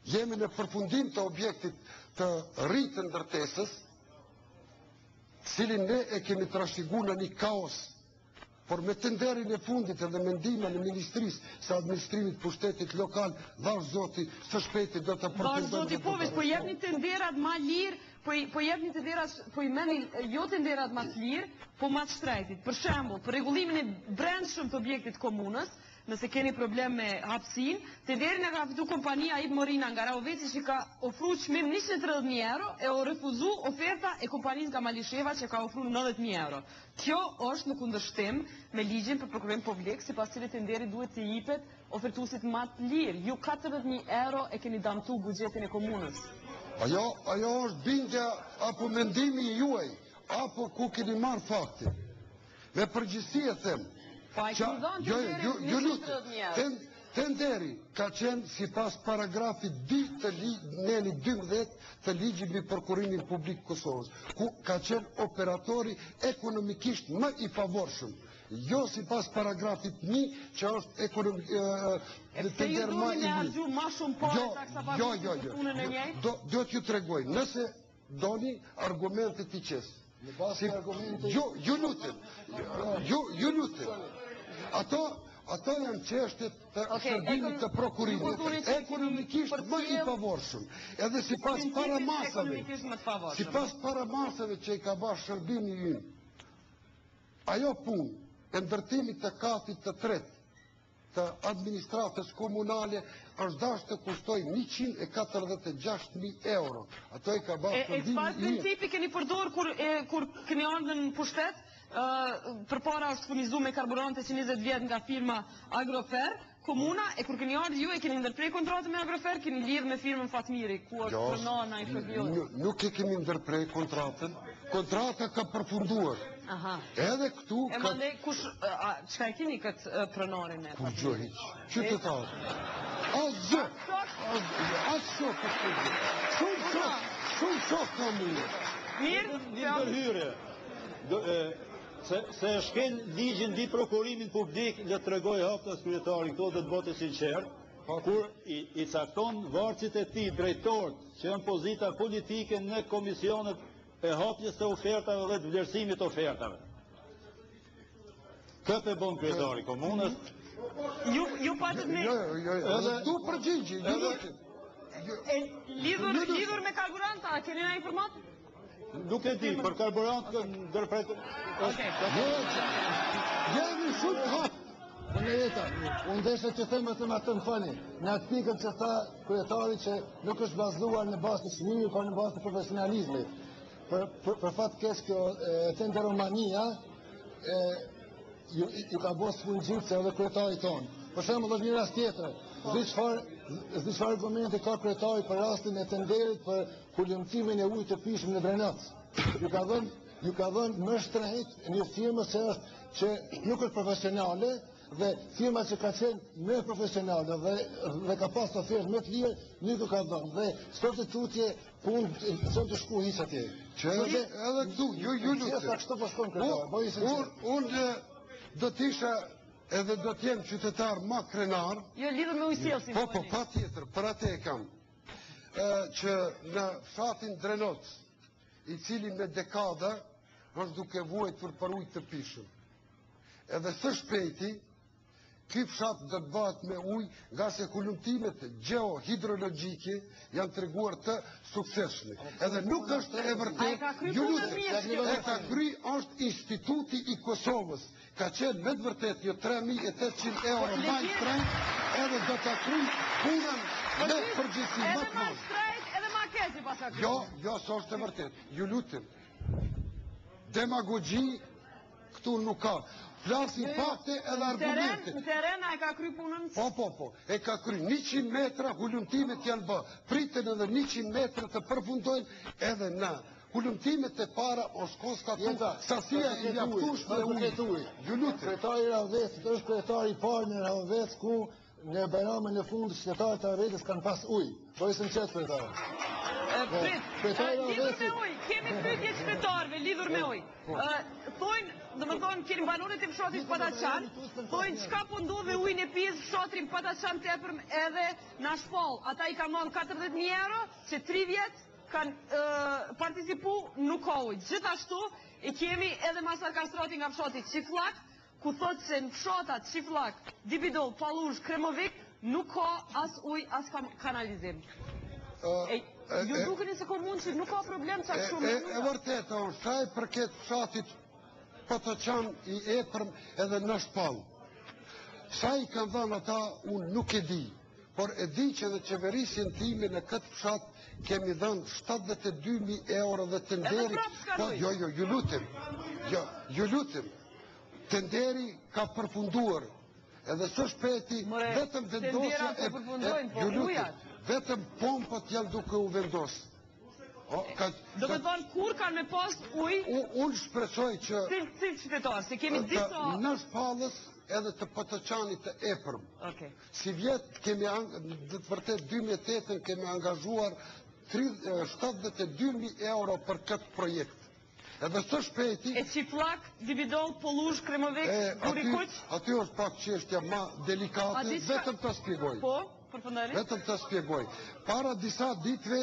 Speaker 2: Jemi në përfundim të objektit të rritë ndërtesës, cilin ne e kemi trashëguar në një kaos, por me tenderin e fundit edhe mendime në ministrisë së administrimit pushtetit lokal, dhash zoti, së shpejti do të përfundojmë.
Speaker 1: Dhash zoti Pović, po jepni tenderat ma lirë, po jepni tenderat, po i meni jo tenderat ma të lirë, po ma të shtrejtit. Për shembull, për rregullimin e brendshëm të objektit komunës, nëse keni problem me hapsin, tenderin e ka fitu kompania Ib Morina nga Rahoveci që ka ofru çmim 130.000 euro e o refuzu oferta e kompanisë nga Malisheva që ka ofru 90.000 euro. Kjo është në kundërshtim me ligjin për prokurim publik, sipas cilit tenderi duhet të jipet ofertuesit më të lirë. Ju 40.000 euro e keni damtu buxhetin e komunës.
Speaker 2: Ajo është bindja apo mendimi juaj, apo ku keni marrë fakti. Me përgjithësi e them, ju lutem, tenderi ka qenë si pas paragrafit 2 të neni 12 të ligjit mbi përkurimin publik Kosovës, ku ka qenë operatori ekonomikisht më i favorshëm, jo si pas paragrafit 1 që është tender më i mirë. Jo, do t'ju tregoj, nëse doni argumentet i qesë. Ju lutem, ato janë çështjet të shërbimit të prokurimit, ekonomikisht më i favorshëm, edhe sipas paramasave që i ka bashkë shërbimi ynë. Ajo punë e ndërtimit të katit të tretë të administratës komunale është dashur të kushtoj 146.000 euro. Ato i ka bashkë shërbimi ynë.
Speaker 1: Çfarë principi keni përdorur kur keni ardhur në pushtet? Përpara është furnizuar me karburante që 20 vjet nga firma Agrofer, komuna, e kur keni ardhur ju e keni ndërprej kontratën me Agrofer, keni lidhur me firmën Fatmiri, ku është pronana i shërbimit.
Speaker 2: Nuk e kemi ndërprej kontratën, kontrata ka përfunduar. Edhe këtu
Speaker 1: e mande kush çka e keni këtë pronarin e
Speaker 2: Fatmiri? Qytetar. Asgjë. Shumë shok ka mua.
Speaker 1: Mirë,
Speaker 11: se shkel ligjin di prokurimin publik, le të tregoj haptas kryetari, këto dhe të bote sinqert, kur i cakton varësit e ti drejtorët që janë pozita politike në komisionet e hapjes të ofertave dhe të vlerësimit të ofertave. Këtë e bon kryetari komunës.
Speaker 1: Ju patët me...
Speaker 2: Du përgjigje,
Speaker 1: lidhur me karburanta, a keni na informat?
Speaker 11: Nuk e di, për karburant ndërpret...
Speaker 2: Jemi shumë hap.
Speaker 5: Unë deshe që themë të më të më fani, në atë pikën që tha kryetari që nuk është bazuar në bazë të shmimi, por në bazë të profesionalizmit. Për fatë kesh kjo tenderomania ju ka bërë sfungjitë edhe kryetari tonë. Për shembull, është një rast tjetër. S'di çfarë argumenti ka kryetari për rastin e tenderit për kulumtimin e ujit të pishëm në Drenac. Ju ka dhënë më shtrejt një firmë që nuk është profesionale dhe firma që ka qenë më profesionale dhe ka pas ofertë më të lirë nuk u ka dhënë. Dhe sot të tutje punë son të shku hiç atje.
Speaker 2: Edhe këtu, ju lutem. Unë do të isha edhe do të jem qytetar ma krenar.
Speaker 1: Jo, lidhur me ujësjellsin.
Speaker 2: Po, pa tjetër, për atë e kam. Që në fshatin Drenoc, i cili me dekada është duke vuajtur për ujë të pishëm. Edhe së shpejti, ky fshat do të bëhet me ujë nga se kulumtimet geohidrologjike janë treguar të suksesshme. Edhe nuk është e vërtetë, e ka kry është Instituti i Kosovës. Ka qenë me të vërtet jo 3.800 euro majtë shtrejt, edhe do të kry punën me përgjithësi më të madhe.
Speaker 1: Edhe ma shtrejt, edhe ma kesi pas ka kry.
Speaker 2: Jo, së është e vërtet. Ju lutim. Demagogji këtu nuk ka. Flasin fakte edhe argumente.
Speaker 1: Në terena e ka kry punën?
Speaker 2: Po. E ka kry 100 metra, hulumtimet janë bë. Pritën edhe 100 metra të përfundojnë edhe na. Hulumtimet e para është konstatuar sasia e mjaftueshme e ujit. Ju lutem.
Speaker 5: Kryetari Rahovecit është kryetari i parë në Rahovec ku në Bajramën e fundit qytetarët e Rahovecit kanë pas ujë. Po ishin çet kryetari.
Speaker 1: Lidhur me ujë, kemi pyetje qytetarëve lidhur me ujë. Thojnë, domethënë keni banorët e fshatit Pataqan, thojnë çka po ndodh me ujin e pijës fshatin Pataqan tepër edhe na shpall. Ata i kanë marrë 40.000 euro që 3 vjet kanë participu nuk ka ujë. Gjithashtu e kemi edhe Masar Kastrati nga fshati Çifllak, ku thot se në fshatat Çifllak, Dibidol, Pallush, Kremovik nuk ka as ujë, as kanalizim. Ju dukeni se komunë që nuk ka problem çka shumë.
Speaker 2: E vërtetë është, sa i përket fshatit Pataqan i Epërm edhe në Shpall. Sa i kanë dhënë ata unë nuk e di, por e di që në qeverisjen time në këtë fshat kemi dhënë 72.000 euro dhe tenderi. Jo, ju lutem. Tenderi ka përfunduar. Edhe së shpeti vetëm vendosja ju lutem. Vetëm pompët janë duke u vendosë.
Speaker 1: Do me thonë kur kanë me pas ujë?
Speaker 2: Unë shpresoj që
Speaker 1: Cilë qytetarë, se kemi disa
Speaker 2: në Shpallës edhe të Pataqanit të Epërm. Si vjetë kemi, dhe të vërtet 2008 kemi angazhuar 72.000 euro për këtë projekt. Edhe së shpeti...
Speaker 1: E Çifllak, Dibidol, Pollush, Kremovik, Gurikuq?
Speaker 2: Aty është pak çështja ma delikate, vetëm të spjegoj.
Speaker 1: Po, përfundari?
Speaker 2: Vetëm të spjegoj. Para disa ditve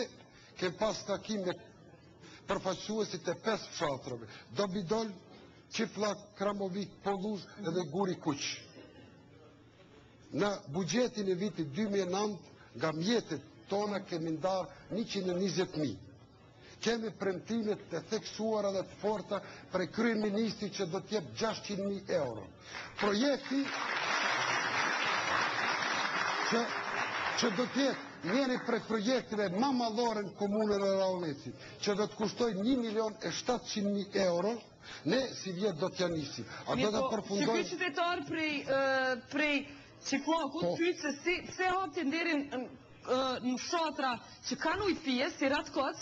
Speaker 2: kem pas takim me përfaqësuesit e 5 fshatrave. Dibidol, Çifllak, Kremovik, Pollush edhe Gurikuq. Në buxhetin e vitit 2009, nga mjetet tona kemi ndarë 120.000. Kemi premtimet të theksuara dhe të forta për kryeministri që do t'jep 600.000 euro. Projekti që do t'jetë njëri prej projektive ma mallore në komunën e Rahovecit, që do t'kushtoj 1.700.000 euro, ne si vjetë do t'ja nisim. A do të përfundoj...
Speaker 1: Që ky qytetar prej Çifllakut pyet se pse hap tenderin në fshatra që kanë ujë pije, si Ratkoc,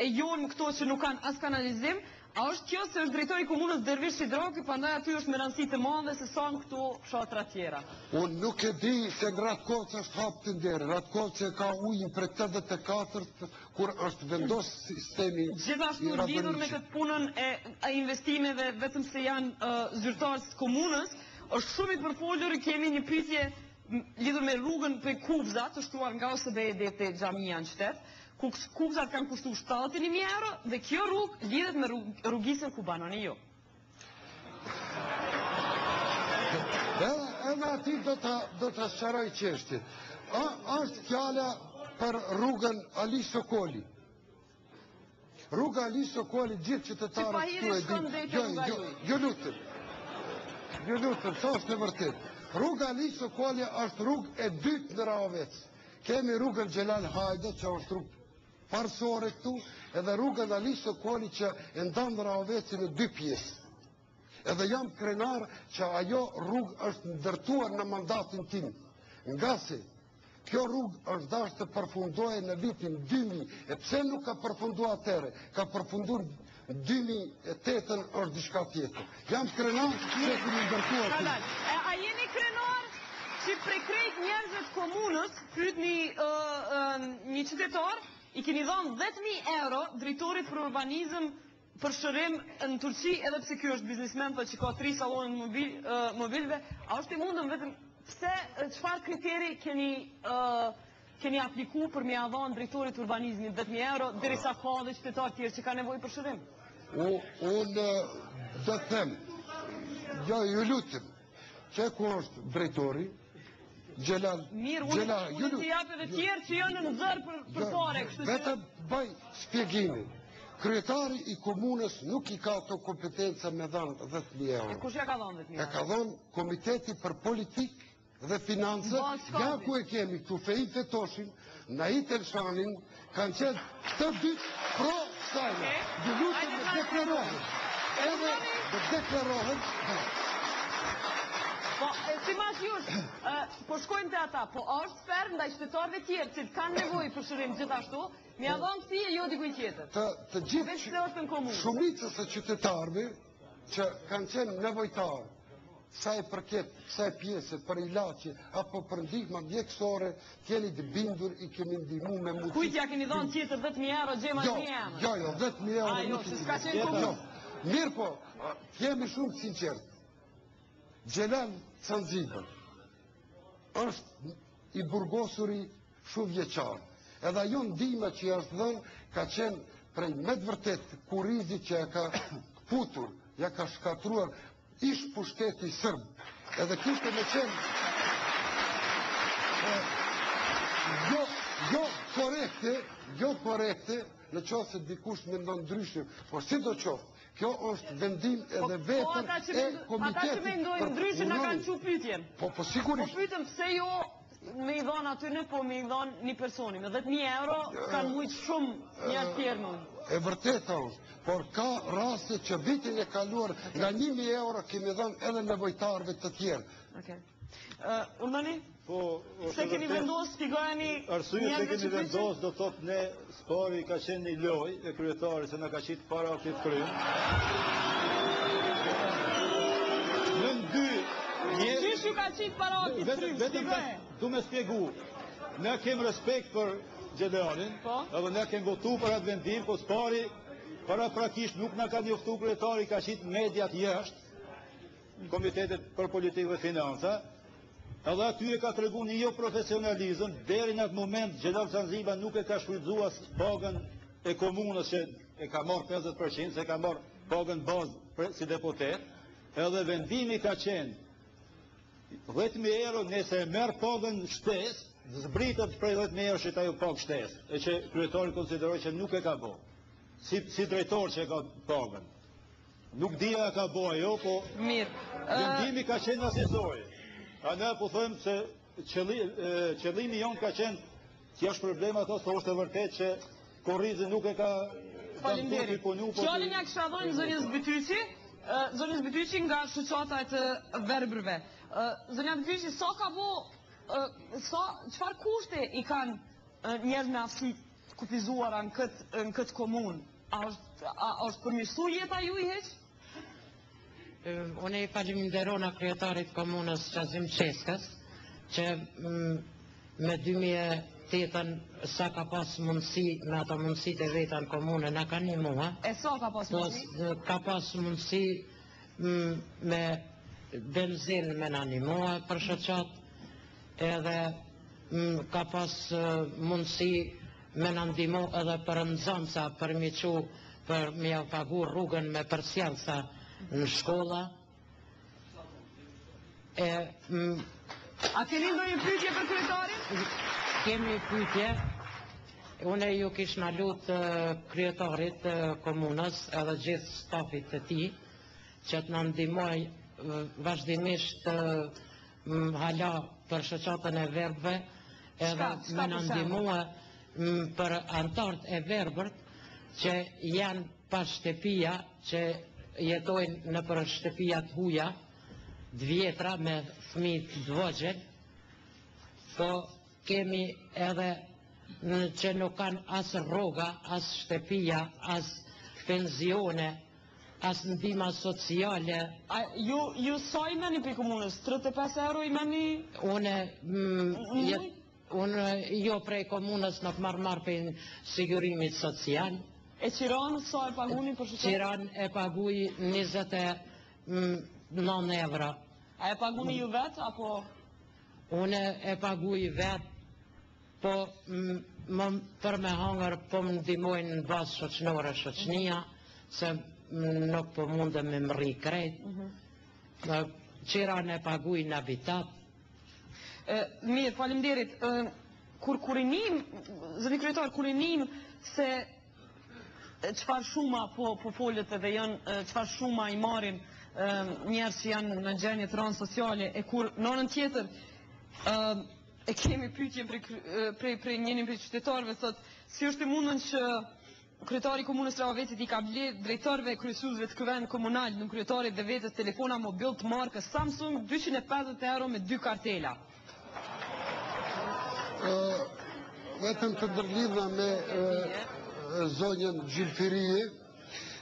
Speaker 1: e jonë këto që nuk kanë as kanalizim, a është kjo se është drejtori komunës Dervish Hidroki, pandaj aty është me rëndësi të madhe se sa në këto fshatra tjera.
Speaker 2: Unë nuk e di se në Ratkoc është hap tenderi. Ratkoc e ka ujin për 84 kur është vendos sistemi.
Speaker 1: Gjithashtu lidhur me këtë punën e investimeve, vetëm se janë zyrtarës komunës, është shumë i përfolur, kemi një pyetje lidhur me rrugën për Kubzat, të shkruar nga OSBE te xhamia në qytet, ku Kubzat kanë kushtuar 70.000 euro dhe kjo rrugë lidhet me rrugisën ku banoni ju.
Speaker 2: Edhe ati do të sqaroj çështjen. Është fjala për rrugën Ali Sokoli. Rruga Ali Sokoli gjithë qytetarët këtu e dinë. Ju lutem, sa është e vërtet. Rruga Ali Sokoli është rrugë e dytë në Rahovec. Kemi rrugën Xhelal Hajde, që është rrugë parsore këtu, edhe rrugën Ali Sokoli që e ndan Rahovecin në 2 pjesë. Edhe jam krenar që ajo rrugë është ndërtuar në mandatin tim. Nga se kjo rrugë është dashur të përfundohej në vitin 2000, e pse nuk ka përfunduar atëherë? Ka përfunduar 2008 është diçka tjetër. Jam krenar që kemi ndërtuar tim.
Speaker 1: A jeni krenar që prej krejt njerëzve të komunës, pyet një qytetar, i keni dhënë 10.000 euro drejtorit për urbanizëm për shërim në Turqi, edhe pse ky është biznesmen, që ka 3 sallone mobilve, a është i mundëm vetëm pse, çfarë kriteri keni apliku për me ia dhënë drejtorit urbanizmit 10.000 euro, derisa ka dhe qytetar tjerë që ka nevojë për shërim?
Speaker 2: Unë do të them, ju lutem, që ku është drejtori, Gjelal...
Speaker 1: Mirë, unë t'i japë edhe tjerë që janë në zërë për fare, kështu që...
Speaker 2: Vetëm bëj shpjegimi. Kryetari i komunës nuk i ka të kompetenca me dhanë 10.000 euro.
Speaker 1: E kush ja ka dhanë 10.000 euro?
Speaker 2: E ka dhanë Komiteti për Politik dhe Financë, ja ku e kemi këtu Fejt Fetoshin, Nait Elshanin, kanë qenë të dytë pro sajnë. Dhe lutëm dhe deklarohen. Edhe dhe deklarohen.
Speaker 1: Po, si mas jush, po shkojmë të ata, po është ferm ndaj qytetarëve tjerë që kanë nevojë për shërim gjithashtu, mi adhon si e jo dikuj tjetër.
Speaker 2: Të gjithë shumicës e qytetarëve që kanë qenë nevojtarë, sa e përket, sa e pjesë për ilaçe apo për ndihma mjekësore, keni të bindur i kemi ndihmu me mundësi.
Speaker 1: Kujt ja keni dhënë tjetër 10.000 euro gjema një emër?
Speaker 2: Jo, 10.000 euro nuk i
Speaker 1: s'ka qenë komunë.
Speaker 2: Mirë po, jemi shumë sinqertë. Gjelal Zanzibar është i burgosuri shumë vjeqar. Edhe ajo ndihma që është dhënë ka qenë prej me të vërtet kurrizit që ja ka putur, ja ka shkatruar ish pushteti sërb. Edhe kishte me qenë jo korekte në qoftë se dikush mendon ndryshe, por si do qoftë, kjo është vendim edhe vetër e komitetit.
Speaker 1: Ata që mendojnë ndryshe në kanë që pytjen.
Speaker 2: Po sigurisht.
Speaker 1: Po pytëm pse jo me i dhonë atyne, po me i dhonë një personi. Me 10.000 euro kanë mujtë shumë njerë tjerë në.
Speaker 2: E vërteta është, por ka raste që vitin e kaluar nga 1.000 euro kemi dhënë edhe nevojtarëve të tjerë.
Speaker 1: Undani? Se keni vendosë, spigojeni...
Speaker 11: Arsye se keni vendosë, do thotë ne, Spari ka qenë një loj e kryetari se në ka qitë para këtë krymë. Në dy...
Speaker 1: Qysh ju ka qitë para këtë krymë, spigojë?
Speaker 11: Du me spjegu, ne kem respekt për Gjelalin, edhe ne kem votu për atë vendim, po Spari para prakisht nuk në ka njoftu kryetari, ka qitë mediat jashtë, Komitetet për Politikë dhe Financa, edhe aty e ka të regu një jo profesionalizëm, deri në atë moment Gjelal Zanzibar nuk e ka shfrytzuar pagën e komunës që e ka marrë 50%, se ka marrë pagën bazë si deputet, edhe vendimi ka qenë 10.000 euro nëse e merë pagën shtes, zbritët prej 10.000 euro që ta ju pagë shtes, e që kryetari konsideroj që nuk e ka bo, si drejtor që e ka pagën. Nuk dhja e ka bo ajo, po vendimi ka qenë asesori. A ne po thëmë se qëllimi jonë ka qenë që është problema ato, së është e vërtet që korrizi nuk e ka
Speaker 1: falimderi. Fjallin ja kësha dhojnë Zonjës Bytyqi nga shuqata e të verbërve. Zonjës Bytyqi, sa ka bo, qëfar kushte i kanë njerë me aftësi kufizuara në këtë komunë? A është përmirësu jeta ju i heqë?
Speaker 12: Unë i falimderona kryetarit komunës Qazim Qeskës, që me 2008 sa ka pas mundësi, me ato mundësit e veta në komune, në ka një mua.
Speaker 1: E sa ka pas mundësi?
Speaker 12: Ka pas mundësi me benzin me në një mua për shëqat, edhe ka pas mundësi me në ndimo edhe për nëzanca, për miqu, për me ja pagu rrugën me përsjelsa në shkolla.
Speaker 1: A keni ndonjë pyetje për kryetarin?
Speaker 12: Kemi pyetje. Unë ju kish në lutë kryetarit komunës edhe gjithë stafit të ti që të në ndimoj vazhdimisht hala për shoqatën e verbëve edhe me në ndimoj për antartë e verbët që janë pa shtepia që jetojnë në për shtëpijat huja, dvjetra me fëmijë të vogël, po kemi edhe që nuk kanë as rroga, as shtëpia, as penzione, as ndihma sociale.
Speaker 1: Ju sa i meni për komunës? 35 euro i meni?
Speaker 12: Unë jo prej komunës nuk marr për sigurimit social.
Speaker 1: E Qiran sa e paguni për shqiptar?
Speaker 12: Qiran e paguj 29 euro.
Speaker 1: A e paguni ju vetë, apo?
Speaker 12: Unë e paguj vetë, po për me hangër po më ndihmojnë në bazë shoqënore shoqënia, se nuk po mundem me më rri krejt. Qiran e paguj në habitat.
Speaker 1: Mirë, faleminderit. Kur i nim, zëri kryetar, kur i nim se çfarë shuma po folët edhe janë, çfarë shuma i marrin njerëz që janë në gjendje të rëndë sociale, e kur në anën tjetër e kemi pyetje prej njërin prej qytetarëve, thotë si është e mundën që kryetari i komunës Rahovecit i ka blerë drejtorëve e kryesuesve të këvend komunal në kryetarit dhe vetës telefona mobil të markës Samsung 250 euro me 2 kartela.
Speaker 2: Vetëm të ndërlidha me zonjën Gjilfirie,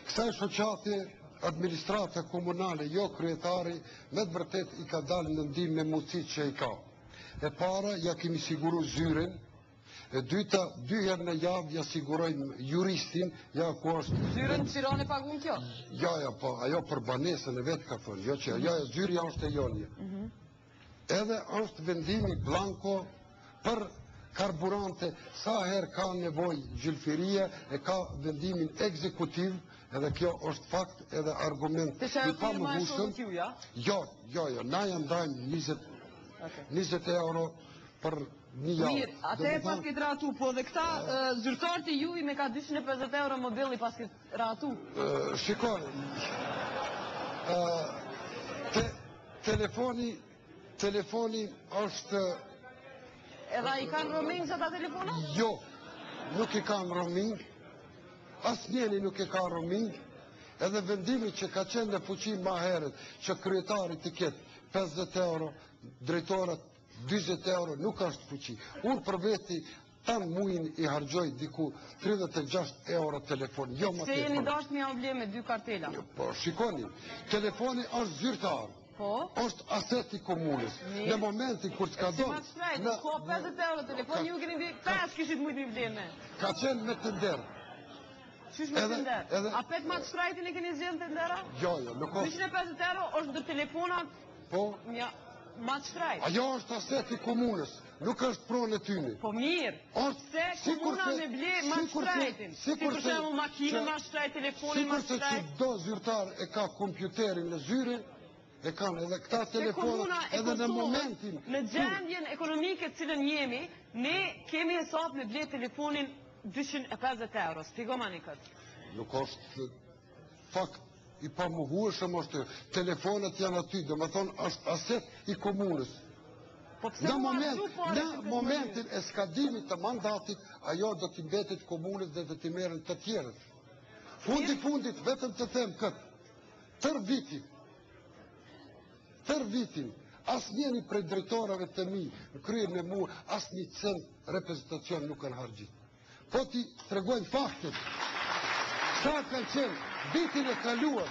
Speaker 2: kësaj shoqati administrata komunale, jo kryetari, me të vërtet i ka dalë në ndihmë me mundësitë që i ka. E para, ja kemi siguru zyren, e dyta, 2 herë në javë ja sigurojmë juristin, ja ku është...
Speaker 1: Zyren Qiran e pagun kjo?
Speaker 2: Ja, po, ajo për banesën e vetë ka thonë, jo që, ja, zyrja është e jonje. Edhe është vendimi blanko për karburante, sa herë ka nevoj Gjilfiria, e ka vendimin ekzekutiv, edhe kjo është fakt edhe argument.
Speaker 1: Të që e firma e shumë t'ju, ja?
Speaker 2: Jo, na janë dajmë 20 euro për një javë.
Speaker 1: Mirë, atë e pas këtë ratu, po dhe këta zyrtarët e juj me ka 250 euro mobili pas këtë ratu?
Speaker 2: Shikoj, telefoni është...
Speaker 1: Edhe i kanë roaming që ta telefona?
Speaker 2: Jo, nuk i kanë roaming, asë njeni nuk i kanë roaming, edhe vendimi që ka qenë në fuqi ma heret, që kryetarit të ketë 50 euro, drejtorat 20 euro, nuk është fuqi. Unë për veti, tanë mujin i hargjoj diku 36 euro telefon.
Speaker 1: Se jeni dasht me javle me 2 kartela?
Speaker 2: Po, shikoni, telefoni është zyrtar. është aset i komunës. Në momentin kur s'ka do...
Speaker 1: Si ma të shtrajtë, ko 50 euro telefon, ju keni dhe 5 kishit mujtë mi vdeme.
Speaker 2: Ka qenë me të nderë.
Speaker 1: Qysh me të nderë? A 5 ma të shtrajtin e keni zhjenë të ndera?
Speaker 2: Jo, nuk o...
Speaker 1: 250 euro është dhe telefonat...
Speaker 2: Po?
Speaker 1: Ma të shtrajtë.
Speaker 2: Ajo është aset i komunës, nuk është pronë e tyni.
Speaker 1: Po mirë, se komuna me ble ma të shtrajtin. Si për shemë makine ma shtrajt, telefonin ma shtrajt.
Speaker 2: Si që do zyrtar e ka kompjuterin në zyre, e kanë edhe këta telefonat edhe në momentin...
Speaker 1: Në gjendjen ekonomike cilën jemi, ne kemi hesap me ble telefonin 250 euro. Spigoma një këtë.
Speaker 2: Nuk është fakt i pamohueshëm, është telefonat janë aty, dhe më thonë është aset i komunës. Në momentin e skadimit të mandatit, ajo do t'i mbetit komunës dhe do t'i merën të tjerët. Fundit, vetëm të them këtë, tër vitin, asë njeni prej drejtorave të mi, në kryrën e mu, asë një cent reprezentacion nuk kanë hargjit. Po ti tregojnë faktet, sa kanë qenë, vitin e kaluar,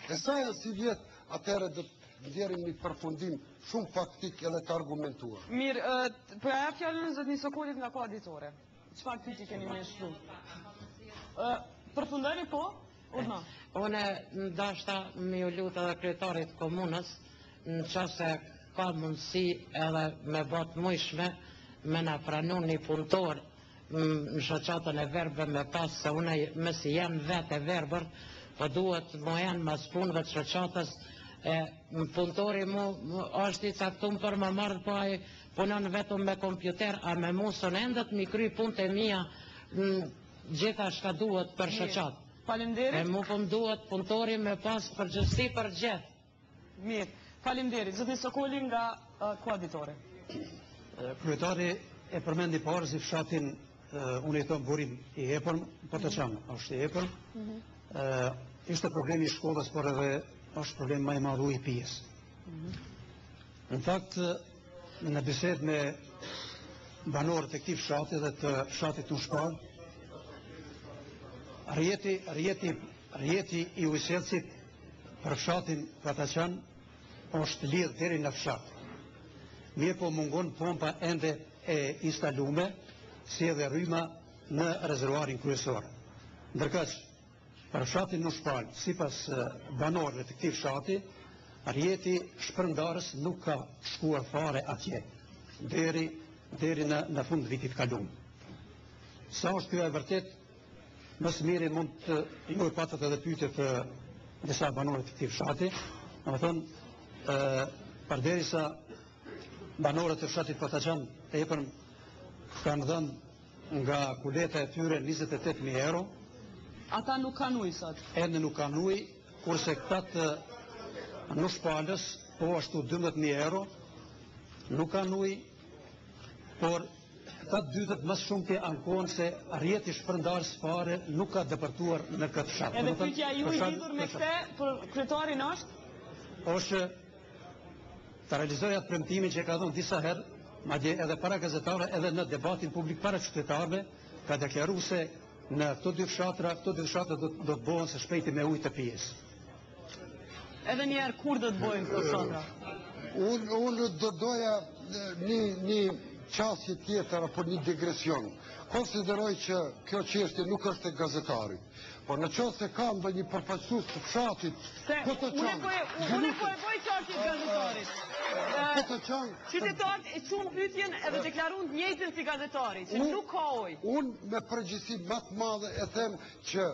Speaker 2: e sa janë si vjetë, atëre dhe ndjerim një përfundim shumë faktik edhe të argumentuar.
Speaker 1: Mirë, për aja fjallën zëtë një sokollit nga ko aditore. Qëfar pyti keni me shtu? Përfundoni po?
Speaker 12: Une ndashta me ju lutë edhe kryetarit komunës, në qase ka mundësi edhe me botë mujshme, me në pranu një punëtor në shoqatën e verbe me pas, se une me si jenë vetë e verbër, po duhet më jenë mas punëve të shoqatës, punëtori mu është i caktum për më marrë, po a i punon vetëm me kompjuter, a me mu së në endet mi kry punët e mija gjitha shka duhet për shoqatë.
Speaker 1: Falemderit.
Speaker 12: E mu pëm duhet punëtori me pas përgjësi për gjithë.
Speaker 1: Mirë, falemderit. Zëtë një Sokoli nga koaditore.
Speaker 13: Kryetari e përmendi parë si fshatin unë i tonë burim i epën, po të qanë, është i epën. ishte problemi i shkollës, por edhe është problem më i madh i pijes. Në fakt, në bisedë me banorët e këtij fshati dhe të fshatit të Shpal, rjeti i ujëselcit për fshatin Pataqan është lidh deri në fshat. Mirë po mungon pompa ende e instalume, si edhe rryma në rezervuarin kryesor. Ndërkaq, për fshatin në Shpal, sipas banorëve të këtij fshati, rjeti shpërndarës nuk ka shkuar fare atje, deri në fund vitit kalum. Sa është kjo e vërtet, më së miri mund të ju e patët edhe pyetje të disa banorët të këtij fshati, përderisa banorët e fshatit Pataqan tepër kanë dhënë nga kuleta e tyre 28.000 euro.
Speaker 1: Ata nuk kanë ujë sot.
Speaker 13: Ende nuk kanë ujë, kurse këta në Shpalës, po ashtu 12.000 euro, nuk kanë ujë, por këta dytët më shumë të ankohen se rjeti shpërndarës fare nuk ka depërtuar në këtë fshat.
Speaker 1: Edhe pyetja ju i lidhur me këtë për kryetarin
Speaker 13: është të realizoj atë premtimin që ka dhënë disa herë, madje edhe para gazetarëve, edhe në debatin publik para qytetarëve, ka deklaruar se në këto dy fshatra do të bëhen së shpejti me ujë të pijes.
Speaker 1: Edhe njerë kur do të bëjmë këto fshatra?
Speaker 2: Unë do doja një qasje tjetër apo një digresion. Konsideroj që kjo çështje nuk është e gazetarit, por në qoftë se ka ndonjë përfaqësues të fshatit,
Speaker 1: unë po e bëj çështje të gazetarit. Qytetarët e çun pyetjen edhe deklaruan të njëjtën si gazetari, që nuk ka ujë.
Speaker 2: Unë me përgjegjësi më të madhe e them që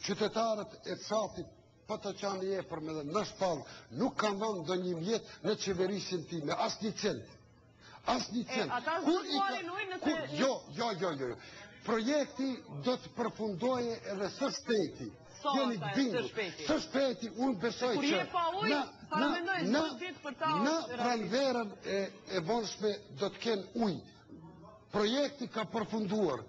Speaker 2: qytetarët e fshatit Pataqan i Epërm edhe në Shpallë nuk kanë dhënë ndonjë mjet në qeverisin time, asnjë cent. Asnjë cent.
Speaker 1: Ata zgjuarin ujë në të...
Speaker 2: Jo. Projekti do të përfundoje edhe së shpejti. Jeni të bindur. Së shpejti, unë besoj që në pranverën e vonshme do të kenë ujë. Projekti ka përfunduar.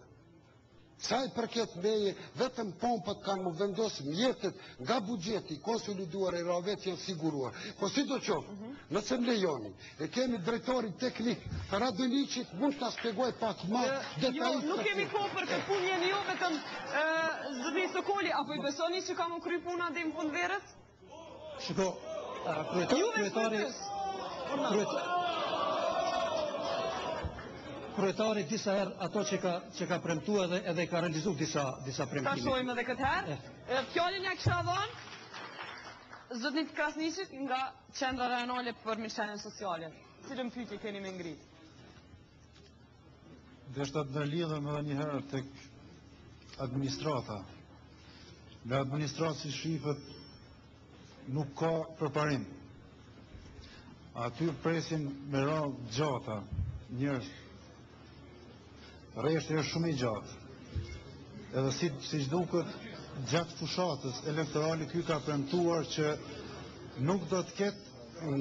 Speaker 2: Sa i përket meje, vetëm pompat kanë më vendosë mjetet nga buxheti konsoliduar e ravet janë siguruar. Po si do qoftë, nëse më lejoni, e kemi drejtorin teknik të Radoniqit, mund të shpjegoj pak më detajisht.
Speaker 1: Nuk kemi kohë për këtë punë, jeni jo vetëm zëri Sokoli, apo i besoni që kam u kry puna deri në fund verës?
Speaker 13: Shiko, kryetari disa herë ato që ka premtuar edhe ka realizuar disa premtime.
Speaker 1: Ta shohim edhe këtë herë. Fjalën ja kisha dhënë zotnit Krasniqit nga Qendra Rajonale për Mirëqenien Sociale. Cilën pyetje keni me ngrit?
Speaker 11: Deshta të lidhem edhe një herë tek administrata. Nga administrata si shifët nuk ka përparim. Aty presin me radhë gjata njerëz. Rreshti është shumë i gjatë. Edhe si duket gjatë fushatës elektorali ky ka premtuar që nuk do të ketë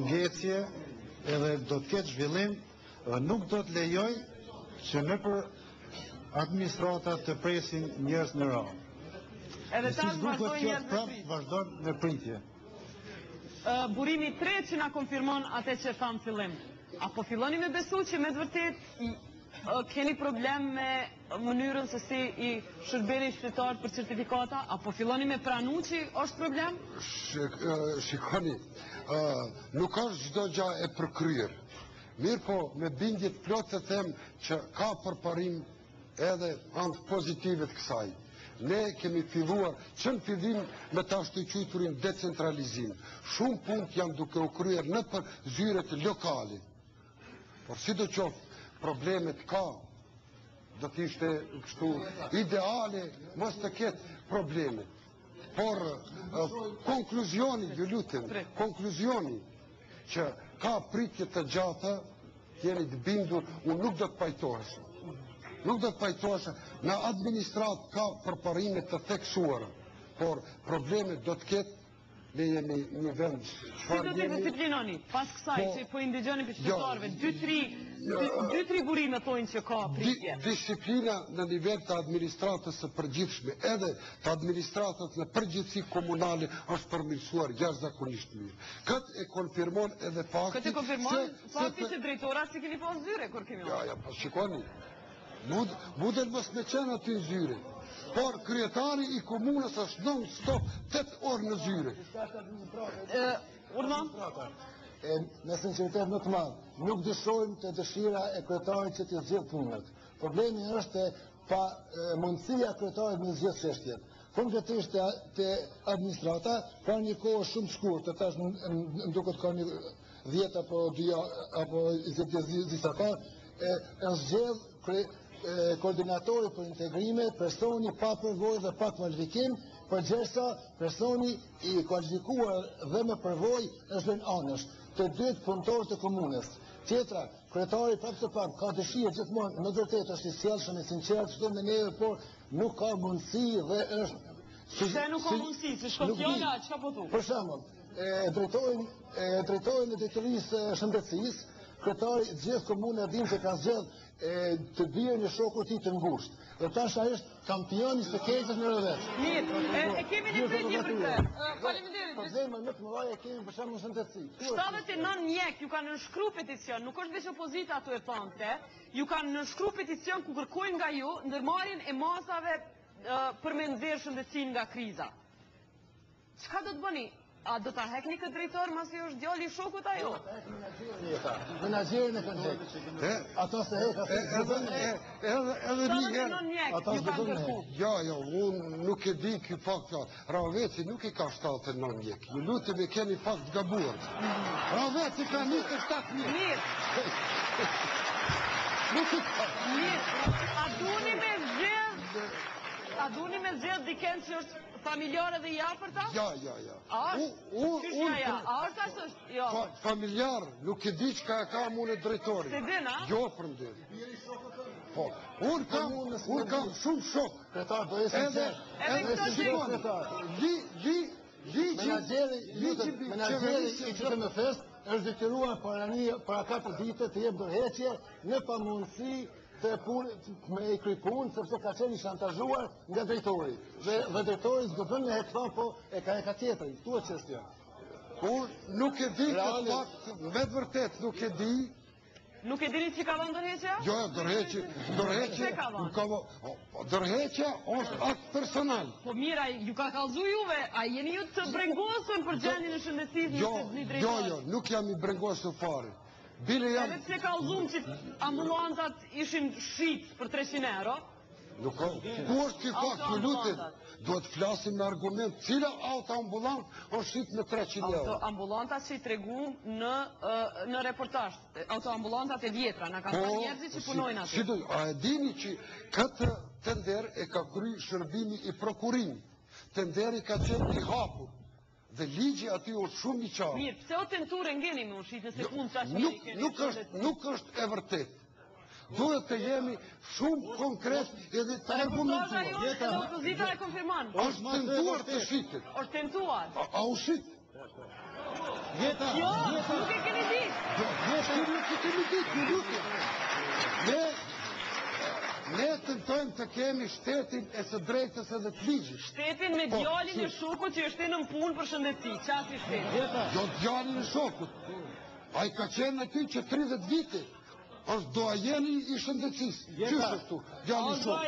Speaker 11: ngecje edhe do të ketë zhvillim dhe nuk do të lejoj që nëpër administrata të presin njerëz në radhë.
Speaker 1: Edhe tash vazhdojnë njerëz në pritje.
Speaker 11: Vazhdojnë në pritje.
Speaker 1: Burimi i tretë që na konfirmon atë që tham fillim. Apo filloni me besu që me të vërtet keni problem me mënyrën se si i shërbeni qytetarët për certifikata, apo filloni me pranu që është problem?
Speaker 2: Shikoni, nuk është çdo gjë e përkryer. Mirë po, me bindje të plotë të them që ka përparim edhe anë pozitive të kësaj. Ne kemi filluar që në fillim me ta ashtu quajturin decentralizim. Shumë punë janë duke u kryer në për zyret lokale. Por si do qoftë, problemet ka, do të ishte kështu ideale mos të ketë probleme. Por konkluzioni, ju lutem, konkluzioni që ka pritje të gjata, jeni të bindur, unë nuk do të pajtohesh. Nuk do të pajtohesh, në administrat ka përparime të theksuara, por problemet do të ketë, ne jemi një vend.
Speaker 1: Si do të disciplinoni, pas kësaj që po indigjoni për qytetarëve, 2-3 dy burime thonë që ka pritje.
Speaker 2: Disiplina në nivel të administratës së përgjithshme, edhe të administratës në përgjithësi komunale është përmirësuar jashtëzakonisht mirë. Këtë e konfirmon edhe fakti.
Speaker 1: Këtë e konfirmon fakti që drejtora si keni pas zyre kur kemi.
Speaker 2: Ja, po shikoni. Mundën mos me qenë aty në zyre. Por kryetari i komunës është non-stop 8 orë në zyre.
Speaker 1: Urman?
Speaker 5: Me sinceritet më të madh, nuk dyshojmë të dëshira e kryetarit që të zgjidhë punët. Problemi është pa mundësia e kryetarit me zgjidhë çështjet. Konkretisht te administrata ka një kohë shumë të shkurtër, tash më duket ka një 10 apo 2 apo 20 disa ka, është zgjedh koordinatori për integrime, personi pa përvojë dhe pa kvalifikim, përgjithsa personi i kualifikuar dhe me përvojë është vënë anësh të dytë punëtorë të komunës. Tjetra, kryetari prapë të pak ka dëshirë gjithmonë, në vërtet është i sjellshëm e sinqert çdo me neve, por nuk ka mundësi dhe është.
Speaker 1: Se nuk ka mundësi, se shkon fjala, çka po thu?
Speaker 5: Për shembull, drejtorin e drejtorisë shëndetësisë, kryetari i gjithë komunës din se ka zgjedh të birën e shokut i të ngushtë. Dhe tash ai është kampioni së keqes në rreth.
Speaker 1: Mirë, e kemi një pyetje për të. Faleminderit.
Speaker 5: Problemin më të mëdha e kemi për shembull shëndetësi.
Speaker 1: 79 mjek ju kanë nënshkruar peticion, nuk është vetëm opozita ato e thonte, ju kanë nënshkruar peticion ku kërkojnë nga ju ndërmarrjen e masave për me nxjerrë shëndetësinë nga kriza. Çka do të bëni? A do ta hekni këtë drejtor masi është djali i shokut ajo?
Speaker 5: Menaxherin e kanë hekë. Ato se heka.
Speaker 2: Edhe një
Speaker 1: ata s'do të.
Speaker 2: Jo, unë nuk e di ky fakt. Raveci nuk i ka 79 mjek. Ju lutem e keni fakt gabuar. Raveci ka 27 mjek.
Speaker 1: Mirë. A duni me zgjedh dikën që është familjare dhe i afërta?
Speaker 2: Ja.
Speaker 1: A është ashtu? Jo.
Speaker 2: Familjar, nuk e di çka ka mune drejtori.
Speaker 1: Se din, a?
Speaker 2: Jo, përndet. Po, unë kam shumë shok.
Speaker 5: Kretar, do e sinqert. Menaxheri i qytetit me fest është detyruar para 4 vite të jep dorëheqje në pamundësi me i kry punë, sepse ka qenë i shantazhuar nga drejtori. Dhe drejtori s'do bën me hekton, po e ka tjetëri. Tu e çështja.
Speaker 2: Unë nuk e di këtë fakt, me të vërtet nuk e di.
Speaker 1: Nuk e dini që ka dhënë dorëheqja?
Speaker 2: Jo, dorëheqja është akt personal.
Speaker 1: Po mira, ju ka kallëzu juve, a jeni ju të brengosur për gjendjen e shëndetësisë në një drejtor?
Speaker 2: Jo, nuk jam i brengosur fare.
Speaker 1: Edhe pse ka ullum që ambulantat ishin shqit për 300 euro?
Speaker 2: Nuk ka. Ku është ky fakt, ju lutem? Duhet flasim me argument. Cila autoambulant është shqit me 300 euro?
Speaker 1: Autoambulantat që i tregum në reportazh. Autoambulantat e vjetra, na kanë thënë njerëzit që punojnë aty.
Speaker 2: A e dini që këtë tender e ka kry shërbimi i prokurimit? Tenderi ka qenë i hapur. Dhe ligji aty është shumë i qartë.
Speaker 1: Mirë, pse o tenture ngeni me ushit nëse punë qash me i keni?
Speaker 2: Nuk është e vërtet. Duhet të jemi shumë konkret edhe të argumentuar.
Speaker 1: Reportazha jo, opozita e konfirmon.
Speaker 2: Është tentuar të shitet.
Speaker 1: Është tentuar.
Speaker 2: A u shit?
Speaker 1: Jo, nuk e keni ditë.
Speaker 2: Nuk e keni ditë, ju lutem. Ne tentojmë të kemi shtetin e së drejtës edhe të ligjit.
Speaker 1: Shtetin me djalin e shokut që është në punë për shëndetësi. Qasi shtetin?
Speaker 2: Jo djalin e shokut. Ai ka qenë aty që 30 vite. Është doajeni i shëndetësisë. Qysh është tu? Djali i shokut.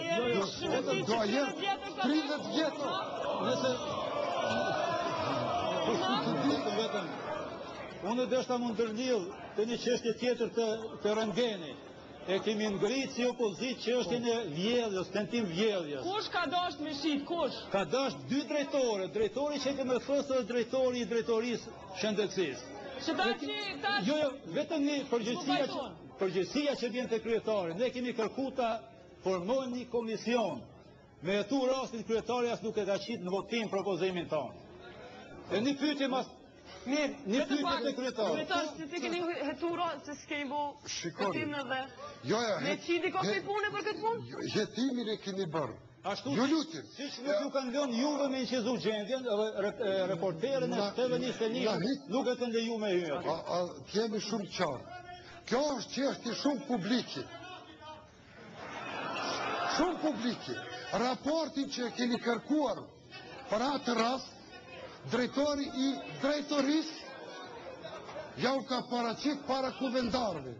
Speaker 2: Doajen 30 vjetë.
Speaker 11: Unë deshta mund ndërlidh të një çështje tjetër të rendeni. E kemi ngritë si opozit që është në vjedhjes, tentim vjedhjes.
Speaker 1: Kush ka dasht me shit, kush?
Speaker 11: Ka dasht 2 drejtore, drejtori që ke më thosë dhe drejtori i drejtorisë shëndetësisë. Jo, vetëm një përgjësia që vjen të kryetari. Ne kemi kërkuta formojnë një komision. Me jetu rastin kryetari as nuk e ka qitë në votim propozimin tonë. E një pyetje mas...
Speaker 1: Mirë,
Speaker 11: një pyetje të kryetari.
Speaker 1: Kryetari, se ti keni hetura, se s'keni bo jetim në dhe... Me qidi ka këj punë për këtë punë?
Speaker 2: Jetimin e keni bërë.
Speaker 11: Ashtu,
Speaker 2: ju lutim.
Speaker 11: Siç nuk ju kanë lënë juve me inqizu gjendjen, reporterën e TV21 nuk e të leju me hyje.
Speaker 2: Kemi shumë qartë. Kjo është çështje shumë publike. Shumë publike. Raportin që keni kërkuar për atë rast, drejtori i drejtorisë ja u ka paraqit para kuvendarëve.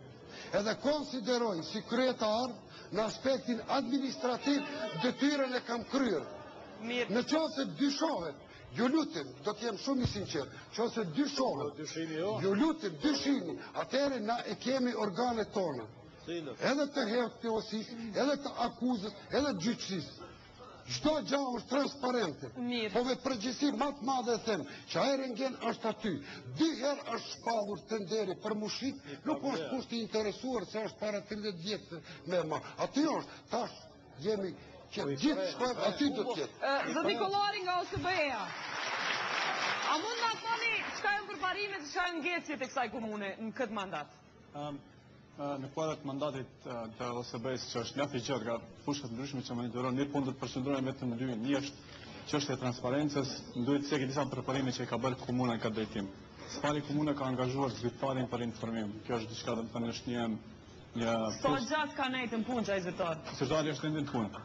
Speaker 2: Edhe konsideroj si kryetar në aspektin administrativ detyrën e kam kryer. Në qoftë se dyshohet, ju lutem, do të jem shumë i sinqert, qoftë se dyshohet, ju lutem, dyshimi, atëherë na e kemi organet tona. Edhe të hektosisë, edhe të akuzës, edhe të gjyqësisë. Çdo gjë është transparente. Po me përgjegjësi më të madhe e them, që ai Rengen është aty. 2 herë është shpallur tenderi për mushit, nuk është kusht i interesuar se është para 30 vjetë me ma. Aty është, tash jemi që gjithë shkojmë, aty do tjetë.
Speaker 1: Zoti Kollari nga OSBE-a. A mund nga thoni çka janë përparimet, çka janë ngecjet e kësaj komune në këtë mandat?
Speaker 11: Në kuadrat mandatit të OSBE-s që është mjaft i gjatë nga fushkat ndryshme që monitoron, një punë do të përqendrohen vetëm në 2. Një është çështja e transparencës, duhet të cekë disa përparime që ka bërë komuna në këtë drejtim. Spali komuna ka angazhuar zyrtarin për informim. Kjo është diçka do të thënë është një
Speaker 1: Sa gjatë ka nejtë në punë çaj zyrtar?
Speaker 11: Zyrtari është ende në punë.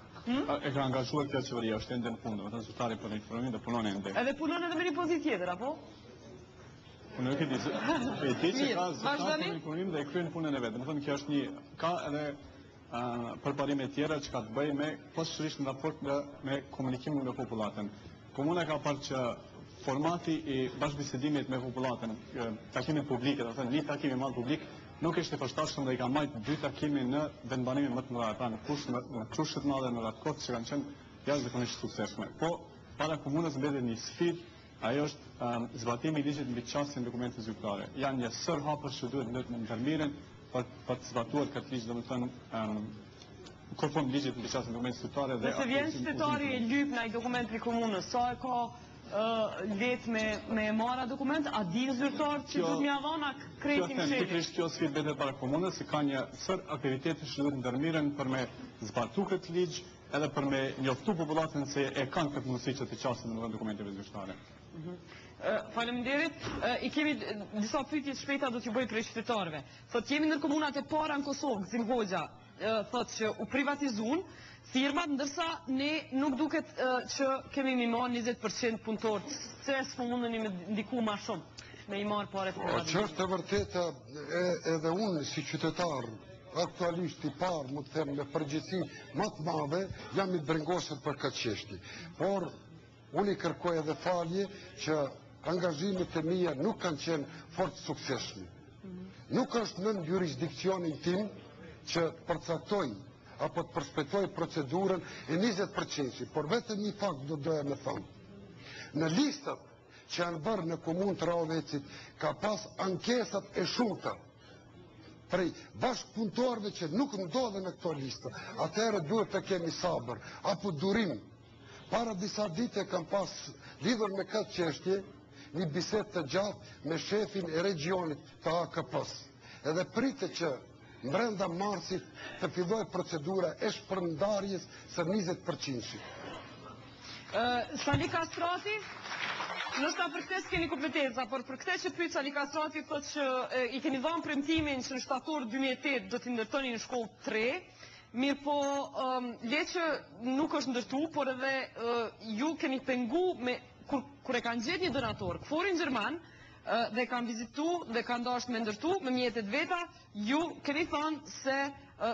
Speaker 11: E ka angazhuar kjo qeveria, është ende në punë, domethënë zyrtari për informim dhe punon ende.
Speaker 1: Edhe punon edhe me një pozitë tjetër apo?
Speaker 11: Unë nuk e di, që ka zyrtar për informim dhe e kryen punën e vet. Domethënë kjo është një ka edhe përparime tjera që ka të bëjë me poshtë në raport me komunikimin me popullatën. Komuna ka parë që formati i bashkëbisedimit me popullatën, takimet publike, domethënë një takim i madh publik, nuk është e përshtatshëm dhe i ka marrë 2 takime në vendbanime më të mëdha, pra në kushtet madhe në raport që kanë qenë jashtëzakonisht suksesshme. Po para komunës mbetet një sfidë, ajo është zbatimi i ligjit mbi çastjen dokumente zyrtare. Janë një sër hapësh që duhet në ndërmirën për të zbatuar këtë ligj, domethënë konform ligjit mbi çastjen dokumente zyrtare dhe
Speaker 1: nëse vjen qytetari e lyp në ai dokument i komunës, sa e ka letë me marra dokument, a din zyrtar që duhet mja dhona kretin qetit?
Speaker 11: Pikërisht kjo sfidë betet para komunës, se ka një sër aktivitete që duhet ndërmirën për me zbatu këtë ligj, edhe për me njoftu popullatën se e kanë këtë mundësi që të qasin në dokumenteve zyrtare.
Speaker 1: Faleminderit, i kemi disa pyetje shpejta do t'ju bëj prej qytetarëve. Thot jemi ndër komunat e para në Kosovë, Gzim Hoxha thot që u privatizun firmat, ndërsa ne nuk duket që kemi mi marrë 20% punëtorë. Se s'po mundeni me ndiku ma shumë me i marrë pare të privatizun?
Speaker 2: Që është e vërteta edhe unë si qytetar aktualisht i parë, më të them me përgjithësi më të madhe, jam i brengosur për këtë çështje. Por unë i kërkoj edhe falje që angazhimet e mia nuk kanë qenë fort suksesshme. Nuk është në jurisdikcionin tim që përcaktoj apo të përshpejtoj procedurën e 20%, por vetëm një fakt do doja me thonë. Në listat që janë bërë në komunë të Rahovecit ka pas ankesat e shumta prej bashkëpunëtorëve që nuk ndodhen në këto lista. Atëherë duhet të kemi sabër apo durim. Para disa dite kam pas lidhur me këtë çështje një bisedë të gjatë me shefin e regionit të AKP-s. Edhe pritet që brenda marsit të filloj procedura e shpërndarjes së 20%.
Speaker 1: Sali Kastrati, nështë për këtë s'keni kompetenca, por për këtë që pyet Sali Kastrati thot që i keni dhënë premtimin që në shtator 2008 do t'i ndërtoni në shkollë 3, mirë po le që nuk është ndërtu, por edhe ju keni pengu me kur e kanë gjetë një donator, këforin Gjerman, dhe kanë vizitu dhe kanë dashur me ndërtu me mjetet veta, ju keni thënë se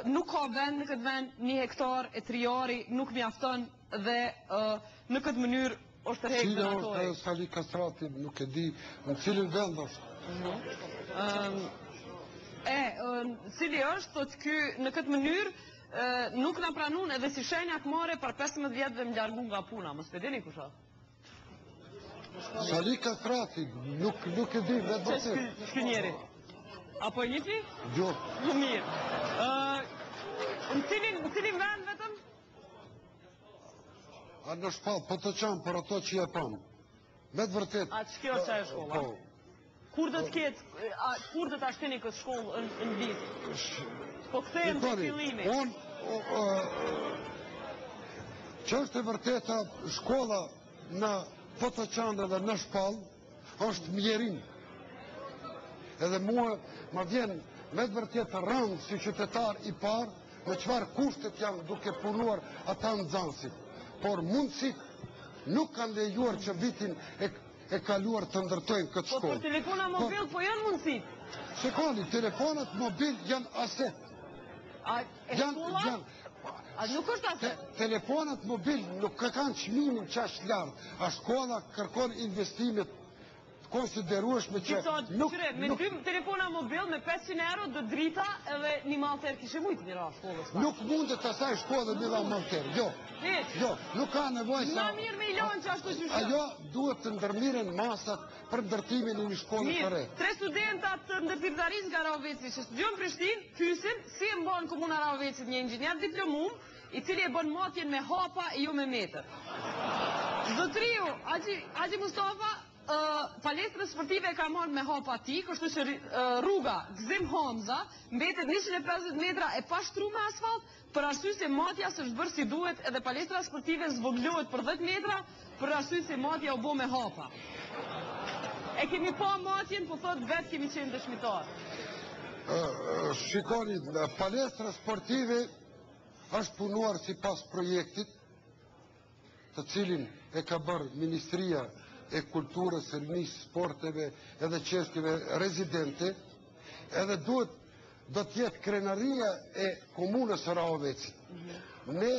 Speaker 1: nuk ka vend në këtë vend, 1 hektar e 3 ari nuk mjafton dhe në këtë mënyrë është tërhequr donatori.
Speaker 2: Cila është Sali Kastrati, nuk e di në cilin vend është.
Speaker 1: Cili është, thot ky në këtë mënyrë nuk na pranun edhe si shenja këmare për 15 vjetë dhe më largu nga puna, mos pe dini kusha?
Speaker 2: Sali Kastrati, nuk e di, vetë vërtet.
Speaker 1: Shky njeri? Apo e njëti?
Speaker 2: Jo.
Speaker 1: Mirë. Në cilin vend vetëm?
Speaker 2: A në shpallë, po të qanë për ato që e pamë. Vetë vërtet.
Speaker 1: A që kjo që e shkolla? Kur do të ketë, kur do të ashteni këtë shkollë në vizë? Po këthejmë të fillimi.
Speaker 2: Që është e vërteta, shkolla në Potoqanë dhe në shpallë është mjerim. Edhe mua ma vjen me të vërtet rëndë si qytetar i parë në çfarë kushtet janë duke punuar ata nxënësit. Por mundësit nuk kanë lejuar që vitin e kaluar të ndërtojnë këtë
Speaker 1: Po
Speaker 2: shkollë.
Speaker 1: për telefona mobil, po janë mundësit.
Speaker 2: Shikoni, telefonat mobil janë aset.
Speaker 1: A e shkolla? A nuk është aset?
Speaker 2: Telefonat mobil nuk kanë çmimin qash lartë, a shkolla kërkon investimet konsiderueshme që nuk...
Speaker 1: Me 2 telefona mobil, me 500 euro, do drita edhe një malter kishe mujtë një ra shkollës.
Speaker 2: Nuk mundet asaj shkollë një ra malter, jo. Jo, nuk ka nevojë sa...
Speaker 1: Na mirë me i lonë që ashtu që
Speaker 2: Ajo duhet të ndërmiren masat për ndërtimin e një shkollë të re.
Speaker 1: Mirë, 3 studentat të ndërtimtarisë nga Raveci që studion Prishtinë, pysin si e mbon komuna Ravecit një inxhinier diplomum, i cili e bën matjen me hapa e jo me metër. Zotriu, Haxhi Mustafa, palestrën sportive ka marrë me hapa ti, kështu që rruga Gzim Hamza mbetet 150 metra e pashtruar me asfalt, për arsye se matja s'është bërë si duhet edhe palestra sportive zvoglohet për 10 metra, për arsye se matja u bë me hapa. E kemi pa matjen, po thot vetë kemi qenë dëshmitar.
Speaker 2: Shikoni, palestra sportive është punuar sipas projektit, të cilin e ka bërë Ministria e Kulturës, së Rinisë, Sporteve edhe çështjeve rezidente, edhe do të jetë krenaria e komunës së Rahovecit. Ne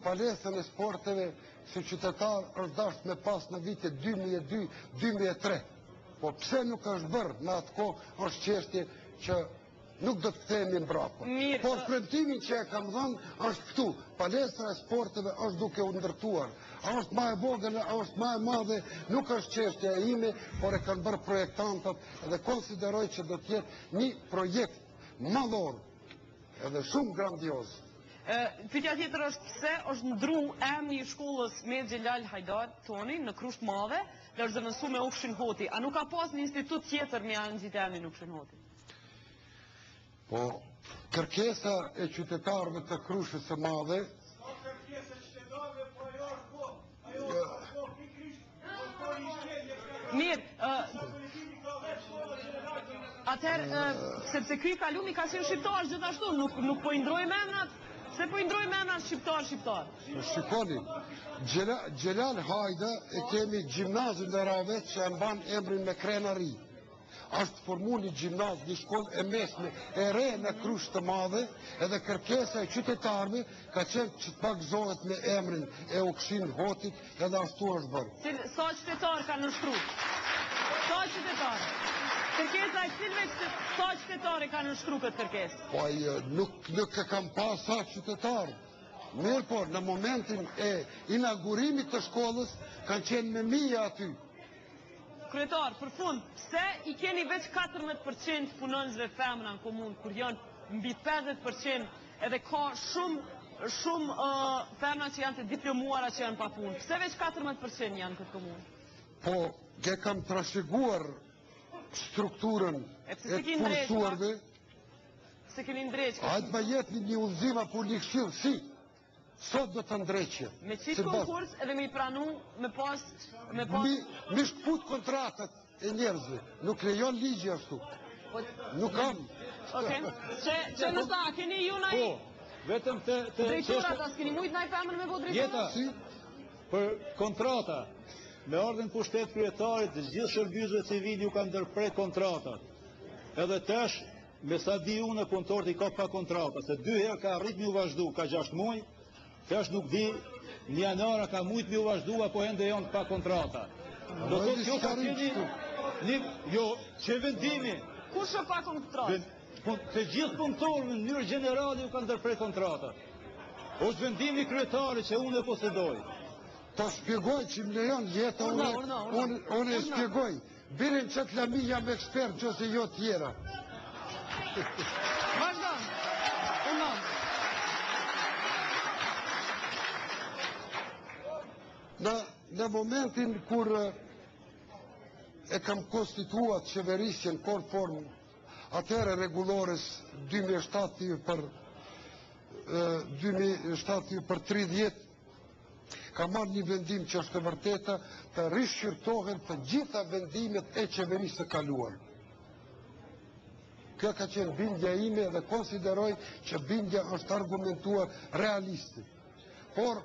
Speaker 2: palestrën e sporteve si qytetar është dashur me pas në vitet 2002-2003. Po pse nuk është bërë në atë kohë është çështje që nuk do të kthehemi mbrapa. Por premtimin që e kam dhënë është këtu. Palestra e sporteve është duke u ndërtuar. A është më e vogël, a është më e madhe, nuk është çështja ime, por e kanë bërë projektantët dhe konsideroj që do të jetë një projekt madhor edhe shumë grandioz.
Speaker 1: Pyetja tjetër është pse është ndru emri i shkollës me Xhelal Hajdar toni në Krusht Madhe, dhe është zëvendësuar me Ufshin Hoti. A nuk ka pas një institut tjetër me nxit emrin Ufshin Hoti?
Speaker 2: Po, kërkesa e qytetarëve të Krushës së Madhe...
Speaker 1: Mirë, atëherë, sepse ky kalumi ka qenë shqiptar gjithashtu, nuk po i ndrojmë emrat, se po i ndrojmë emrat shqiptar.
Speaker 2: Shikoni, Xhelal Hajda e kemi gjimnazin dhe Ravec që e mban emrin me krenari. Është formu një gjimnaz, një shkollë e mesme e re në Krusht të Madhe, edhe kërkesa e qytetarëve ka qenë që të pagëzohet me emrin e Ufshin Hotit, edhe ashtu është bërë.
Speaker 1: Sa qytetar ka nënshtruar? Sa qytetar? Kërkesa e cilëve sa qytetare ka nënshtruar këtë kërkesë?
Speaker 2: Po nuk e kam pas sa qytetarë. Mirë po, në momentin e inaugurimit të shkollës kanë qenë me mija aty.
Speaker 1: Kryetar, për fund, pse i keni veç 14% punonjësve femra në komunë, kur janë mbi 50% edhe ka shumë femra që janë të diplomuara që janë pa punë. Pse veç 14% janë këtë komunë?
Speaker 2: Po, ke kam trashëguar strukturën e punësuarve.
Speaker 1: Se keni ndreqë.
Speaker 2: Hajtë ma jetë një udhëzim apo një këshillë, si? Sot do të ndreqje.
Speaker 1: Me qitë konkurs edhe me i pranu me pas...
Speaker 2: Mi shkput kontratat e njerëzve. Nuk lejon ligji ashtu. Nuk kam.
Speaker 1: Që nësta, keni ju na i...
Speaker 8: Vetëm të...
Speaker 1: Drejturat, as keni mujtë na i femër me bo drejturat?
Speaker 8: Jeta, për kontrata, me ardhen pushtet kryetarit, gjithë shërbjuzve civil ju kanë ndërprej kontratat. Edhe tash, me sa di unë e punëtorët i ka pa kontrata, se 2 herë ka arrit mi u vazhdu, ka 6 muaj, tash nuk di, një janara ka mujtë mi u vazhdu, apo ende janë pa kontrata. Do të kjo ka qeni, jo, që vendimi.
Speaker 1: Kur shë pa kontrata?
Speaker 8: Të gjithë punëtorë në mënyrë generali ju kanë ndërprej kontrata. Është vendimi kryetari që unë e posedoj.
Speaker 2: Ta shpjegoj që më lejon jeta, unë e shpjegoj. Birin që të lami jam ekspert që se jo tjera.
Speaker 1: Vazhdojmë.
Speaker 2: Në momentin kur e kam konstituat qeverisjen konform atëre regulores 2007 për 30, ka marrë një vendim që është të vërteta të rishqyrtohen të gjitha vendimet e qeverisë të kaluar. Kjo ka qenë bindja ime dhe konsideroj që bindja është argumentuar realiste. Por,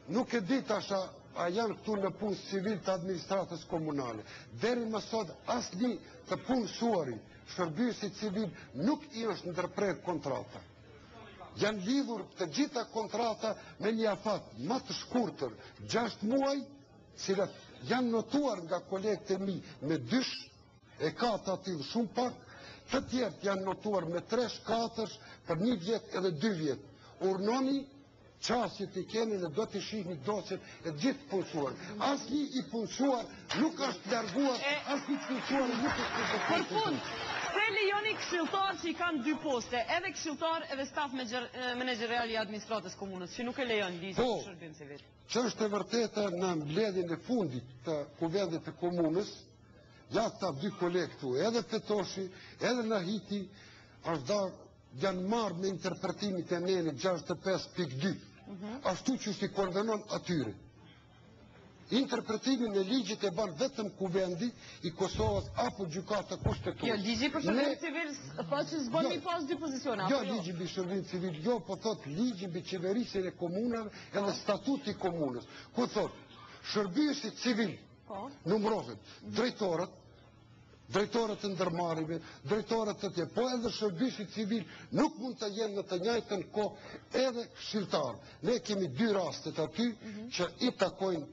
Speaker 2: nuk e di tasha a janë këtu në punë civil të administratës komunale. Deri më sot asnjë të punësuari, shërbyesi civil nuk i është ndërprer kontrata. Janë lidhur të gjitha kontrata me një afat më të shkurtër, 6 muaj, cilat janë notuar nga kolegët e mi me 2, e ka të atil shumë pak, të tjertë janë notuar me 3-4 për 1 vjet edhe 2 vjet. Urnoni qasjet i keni dhe do të shihni dosjet e gjithë punësuar. Asnjë i punësuar nuk është larguar, asnjë i punësuar nuk është
Speaker 1: Për fund, se lejoni këshilltar që i kanë 2 poste, edhe këshilltar edhe staf menaxherial i administratës komunës, që nuk e lejon ligji të shërbim civil.
Speaker 2: Që është e vërteta në mbledhjen e fundit të kuvendit të komunës, ja këta 2 kolegë këtu, edhe Fetoshi, edhe Nahiti, janë marrë me interpretimit e nene 65.2, ashtu që si konvenon atyre. Interpretimin e ligjit e ban vetëm kuvendi i Kosovës apo gjykata kushtetuese.
Speaker 1: Jo, ligji për shërbim civil thotë që s'bën mi pas 2 pozicione,
Speaker 2: jo, ligji mbi shërbim civil, jo, po thot ligji mbi qeverisjen e komunave edhe statuti i komunës. Ku thot, shërbyesi civil numërohet drejtorët e ndërmarrjeve, drejtorët e tjerë, po edhe shërbyesi civil nuk mund të jenë në të njëjtën kohë edhe këshilltar. Ne kemi 2 rastet aty që i takojnë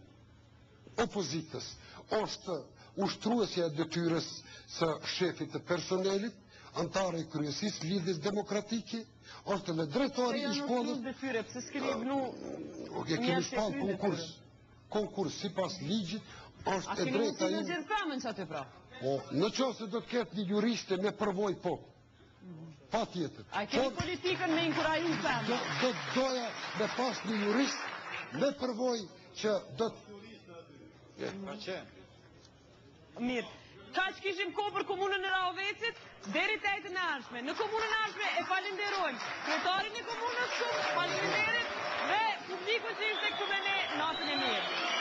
Speaker 2: opozitës. Është ushtruesja e detyrës së shefit të personelit, antare i kryesisë lidhjes demokratike, është edhe drejtori i shkollës.
Speaker 1: Pse s'keni vënë?
Speaker 2: Kemi shpall konkurs sipas ligjit, është e drejta
Speaker 1: ime. A keni në Gjerkamën që aty pra?
Speaker 2: Në qoftë se do të ketë një juriste me përvojë, po. Pa tjetër.
Speaker 1: A keni politikën me inkuraju femra?
Speaker 2: Do doja me pas një jurist me përvojë që do të...
Speaker 1: Mirë. Ka që kishim kohë për komunën e Rahovecit, deri të ejtë në arshme. Në komunën e arshme e falenderojmë kryetarin e komunës shumë, falenderit dhe publikun që ishte këtu me ne natën e mirë.